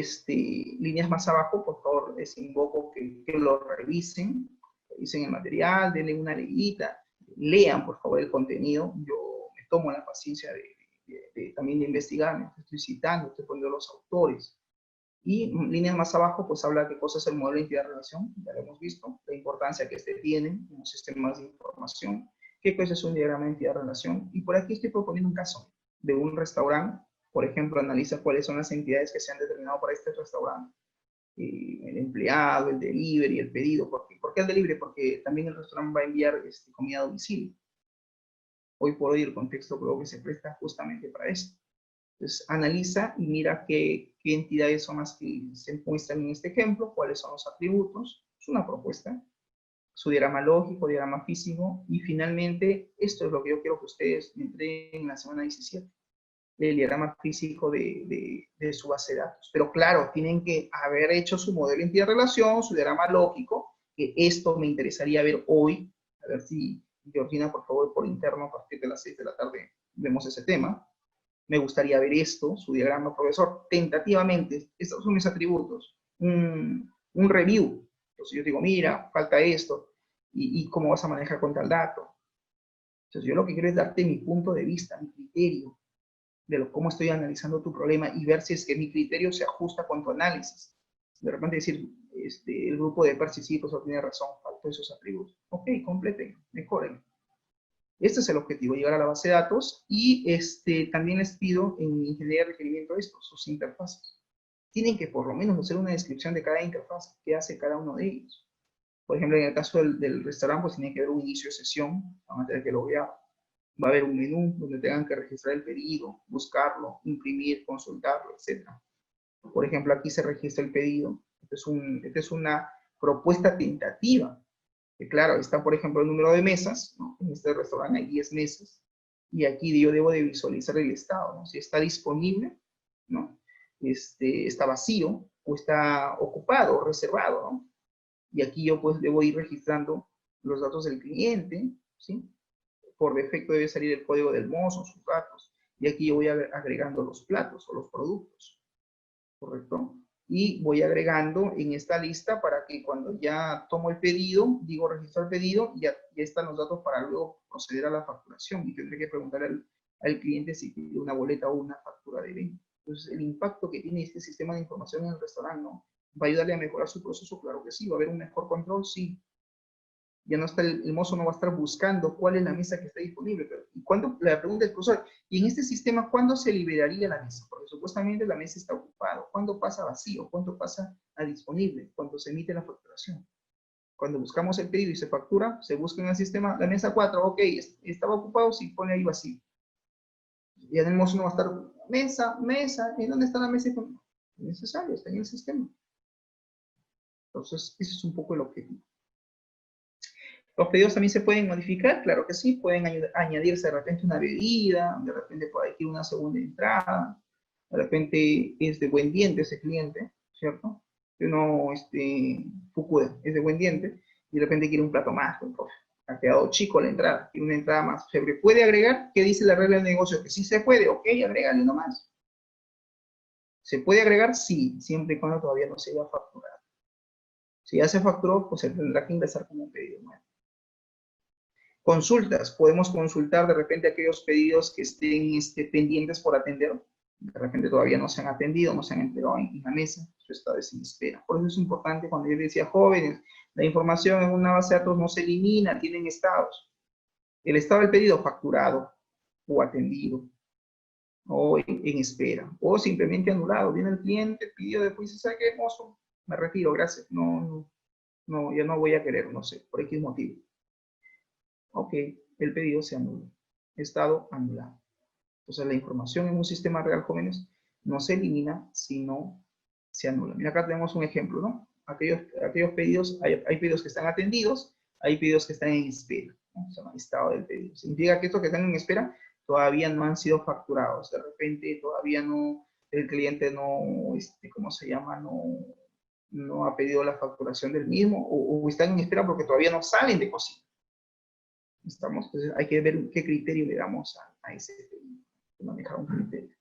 líneas más abajo, por favor, les invoco que lo revisen el material, denle una leída, lean, por favor, el contenido. Yo me tomo la paciencia también de investigar, estoy citando, estoy poniendo los autores. Y líneas más abajo, pues habla de qué cosa es el modelo de identidad de relación, ya lo hemos visto, la importancia que tiene en los sistemas de información, qué cosa es un diagrama de identidad de relación. Y por aquí estoy proponiendo un caso de un restaurante. Por ejemplo, analiza cuáles son las entidades que se han determinado para este restaurante. el empleado, el delivery, el pedido. ¿Por qué el delivery? Porque también el restaurante va a enviar comida a domicilio. Hoy por hoy el contexto creo que se presta justamente para eso. Entonces, analiza y mira qué entidades son las que se muestran en este ejemplo, cuáles son los atributos. Es una propuesta. Su diagrama lógico, diagrama físico, y finalmente, esto es lo que yo quiero que ustedes me entreguen en la semana 17, el diagrama físico de su base de datos. Pero claro, tienen que haber hecho su modelo de entidad de relación, su diagrama lógico, que esto me interesaría ver hoy, a ver si Georgina, por favor, por interno, a partir de las 6 de la tarde, vemos ese tema. Me gustaría ver esto, su diagrama, profesor, tentativamente, estos son mis atributos, un review. Entonces yo digo, mira, falta esto, y cómo vas a manejar con tal dato. Entonces yo lo que quiero es darte mi punto de vista, mi criterio, de cómo estoy analizando tu problema y ver si es que mi criterio se ajusta con tu análisis. De repente decir, el grupo de Percy sí, pues tiene razón, faltó esos atributos. Ok, completen, mejoren. Este es el objetivo, llegar a la base de datos, y también les pido en ingeniería de requerimiento esto, sus interfaces. Tienen que por lo menos hacer una descripción de cada interfaz, qué hace cada uno de ellos. Por ejemplo, en el caso del restaurante, pues tiene que haber un inicio de sesión, van a tener que loguear. Va a haber un menú donde tengan que registrar el pedido, buscarlo, imprimir, consultarlo, etc. Por ejemplo, aquí se registra el pedido. Esta es una propuesta tentativa. Que claro, está por ejemplo el número de mesas, ¿no? En este restaurante hay 10 mesas, y aquí yo debo de visualizar el estado, ¿no? Si está disponible, ¿no? Está vacío, o está ocupado, o reservado, ¿no? Y aquí yo pues debo ir registrando los datos del cliente, ¿sí? Por defecto debe salir el código del mozo, sus datos, y aquí yo voy agregando los platos o los productos, ¿correcto? Y voy agregando en esta lista para que cuando ya tomo el pedido, digo registrar pedido, ya están los datos para luego proceder a la facturación, y tendré que preguntar al cliente si pide una boleta o una factura de venta. Entonces, el impacto que tiene este sistema de información en el restaurante, ¿no? ¿Va a ayudarle a mejorar su proceso? Claro que sí. ¿Va a haber un mejor control? Sí. Ya no está el mozo, no va a estar buscando cuál es la mesa que está disponible. Pero, ¿y cuándo? La pregunta es, profesor, ¿y en este sistema cuándo se liberaría la mesa? Porque supuestamente la mesa está ocupada. ¿Cuándo pasa vacío? ¿Cuándo pasa a disponible? Cuando se emite la facturación. Cuando buscamos el pedido y se factura, se busca en el sistema la mesa 4, ok, estaba ocupado, sí, pone ahí vacío. Y en el mozo no va a estar, mesa, ¿y dónde está la mesa? No es necesario, está en el sistema. Entonces, ese es un poco el objetivo. ¿Los pedidos también se pueden modificar? Claro que sí, pueden añadirse de repente una bebida, de repente por aquí una segunda entrada, de repente es de buen diente ese cliente, ¿cierto? Que no, Fukuda, es de buen diente, y de repente quiere un plato más, pues, ha quedado chico la entrada, quiere una entrada más. ¿Se puede agregar? ¿Qué dice la regla del negocio? Que sí se puede, ok, agrégale nomás. ¿Se puede agregar? Sí, siempre y cuando todavía no se haya facturado. Si ya se facturó, pues se tendrá que ingresar como un pedido nuevo. Consultas, podemos consultar de repente aquellos pedidos que estén pendientes por atender, de repente todavía no se han atendido, no se han entregado en la mesa, eso está en espera. Por eso es importante, cuando yo decía jóvenes, la información en una base de datos no se elimina, tienen estados. El estado del pedido facturado o atendido, o en espera, o simplemente anulado. Viene el cliente, pidió, después dice, ¿sabe qué, mozo? Me retiro, gracias. No, ya no voy a querer, no sé, por X motivo. Ok, el pedido se anula. Estado anulado. Entonces la información en un sistema real, jóvenes, no se elimina, sino se anula. Mira, acá tenemos un ejemplo, ¿no? Aquellos pedidos, hay pedidos que están atendidos, hay pedidos que están en espera, ¿no? Se llama estado del pedido. Significa que estos que están en espera todavía no han sido facturados. De repente todavía no, el cliente no, ¿cómo se llama? No ha pedido la facturación del mismo, o están en espera porque todavía no salen de cocina. Entonces hay que ver qué criterio le damos a ese pedido, manejar un criterio.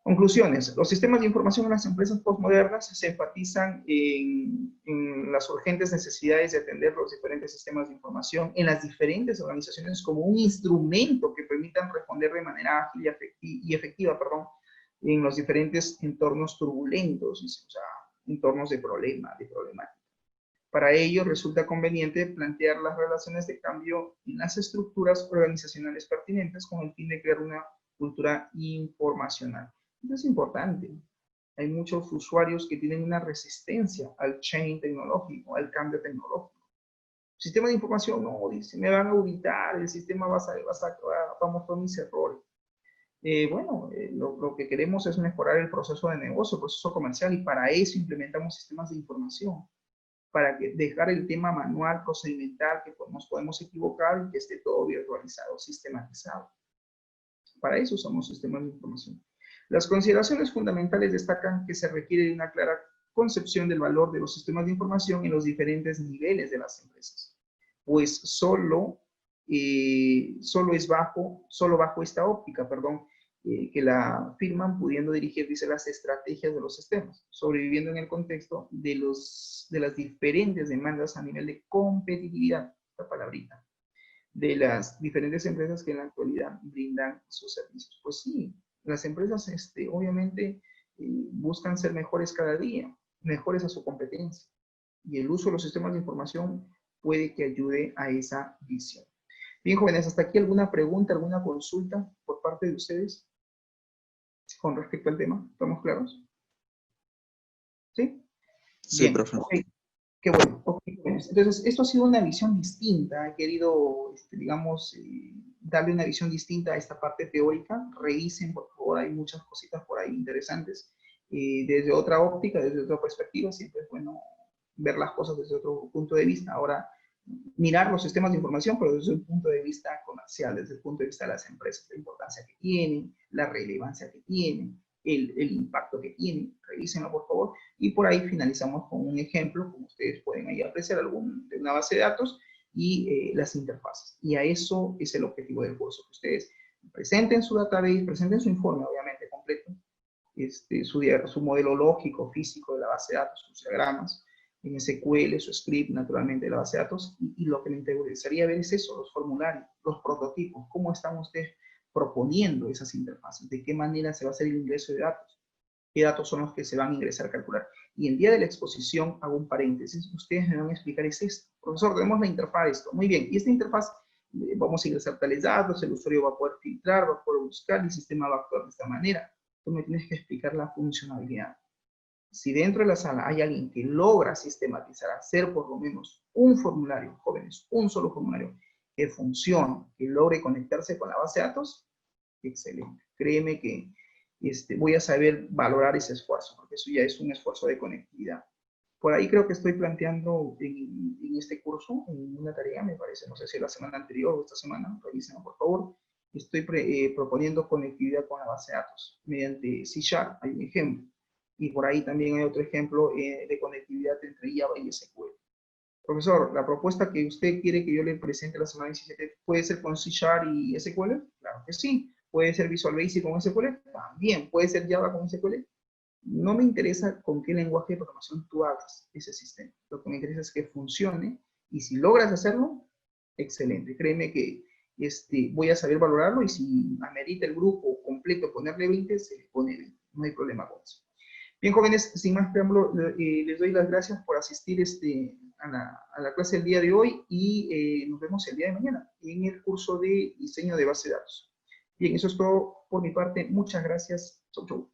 Conclusiones. Los sistemas de información en las empresas postmodernas se enfatizan en las urgentes necesidades de atender los diferentes sistemas de información en las diferentes organizaciones como un instrumento que permitan responder de manera ágil y efectiva, en los diferentes entornos turbulentos, o sea, entornos de problemática. Para ello, resulta conveniente plantear las relaciones de cambio en las estructuras organizacionales pertinentes con el fin de crear una cultura informacional. Esto es importante. Hay muchos usuarios que tienen una resistencia al change tecnológico, al cambio tecnológico. Sistema de información, no, dice, me van a auditar, el sistema va a mostrar mis errores. Lo que queremos es mejorar el proceso de negocio, el proceso comercial, y para eso implementamos sistemas de información, para dejar el tema manual, procedimental, que nos podemos equivocar y que esté todo virtualizado, sistematizado. Para eso usamos sistemas de información. Las consideraciones fundamentales destacan que se requiere de una clara concepción del valor de los sistemas de información en los diferentes niveles de las empresas, pues solo bajo esta óptica, que la firman pudiendo dirigir, dice, las estrategias de los sistemas, sobreviviendo en el contexto de las diferentes demandas a nivel de competitividad, esta palabrita, de las diferentes empresas que en la actualidad brindan sus servicios. Pues sí, las empresas obviamente buscan ser mejores cada día, mejores a su competencia, y el uso de los sistemas de información puede que ayude a esa visión. Bien, jóvenes, hasta aquí alguna pregunta, alguna consulta por parte de ustedes con respecto al tema. ¿Estamos claros? ¿Sí? Sí, Bien, profe. ok. Qué bueno. Okay. Entonces, esto ha sido una visión distinta. He querido, digamos, darle una visión distinta a esta parte teórica. Revisen, por favor, hay muchas cositas por ahí interesantes. Desde otra óptica, desde otra perspectiva, siempre es bueno ver las cosas desde otro punto de vista. Ahora, mirar los sistemas de información, pero desde un punto de vista comercial, desde el punto de vista de las empresas, la importancia que tienen, la relevancia que tienen, el impacto que tienen. Revísenlo, por favor. Y por ahí finalizamos con un ejemplo, como ustedes pueden ahí apreciar, de una base de datos y las interfaces. Y a eso es el objetivo del curso, que ustedes presenten su database, presenten su informe, obviamente, completo, su modelo lógico, físico de la base de datos, sus diagramas, en SQL, su script, naturalmente, de la base de datos, y lo que me interesaría ver es eso, los formularios, los prototipos, cómo están ustedes proponiendo esas interfaces, de qué manera se va a hacer el ingreso de datos, qué datos son los que se van a ingresar a calcular. Y el día de la exposición hago un paréntesis, ustedes me van a explicar es esto. Profesor, tenemos la interfaz de esto. Muy bien, y esta interfaz vamos a ingresar tales datos, el usuario va a poder filtrar, va a poder buscar, y el sistema va a actuar de esta manera. Tú me tienes que explicar la funcionalidad. Si dentro de la sala hay alguien que logra sistematizar, hacer por lo menos un formulario, jóvenes, un solo formulario, que funcione, que logre conectarse con la base de datos, excelente. Créeme que voy a saber valorar ese esfuerzo, porque eso ya es un esfuerzo de conectividad. Por ahí creo que estoy planteando en este curso, en una tarea, me parece, no sé si la semana anterior o esta semana, revísenlo por favor, estoy proponiendo conectividad con la base de datos mediante C#, hay un ejemplo. Y por ahí también hay otro ejemplo de conectividad entre Java y SQL. Profesor, la propuesta que usted quiere que yo le presente la semana 17, ¿puede ser con C# y SQL? Claro que sí. ¿Puede ser Visual Basic con SQL? También. ¿Puede ser Java con SQL? No me interesa con qué lenguaje de programación tú hagas ese sistema. Lo que me interesa es que funcione, y si logras hacerlo, excelente. Créeme que voy a saber valorarlo, y si amerita el grupo completo ponerle 20, se le pone 20. No hay problema con eso. Bien, jóvenes, sin más preámbulo, les doy las gracias por asistir a la clase del día de hoy, y nos vemos el día de mañana en el curso de diseño de base de datos. Bien, eso es todo por mi parte. Muchas gracias. Chau, chau.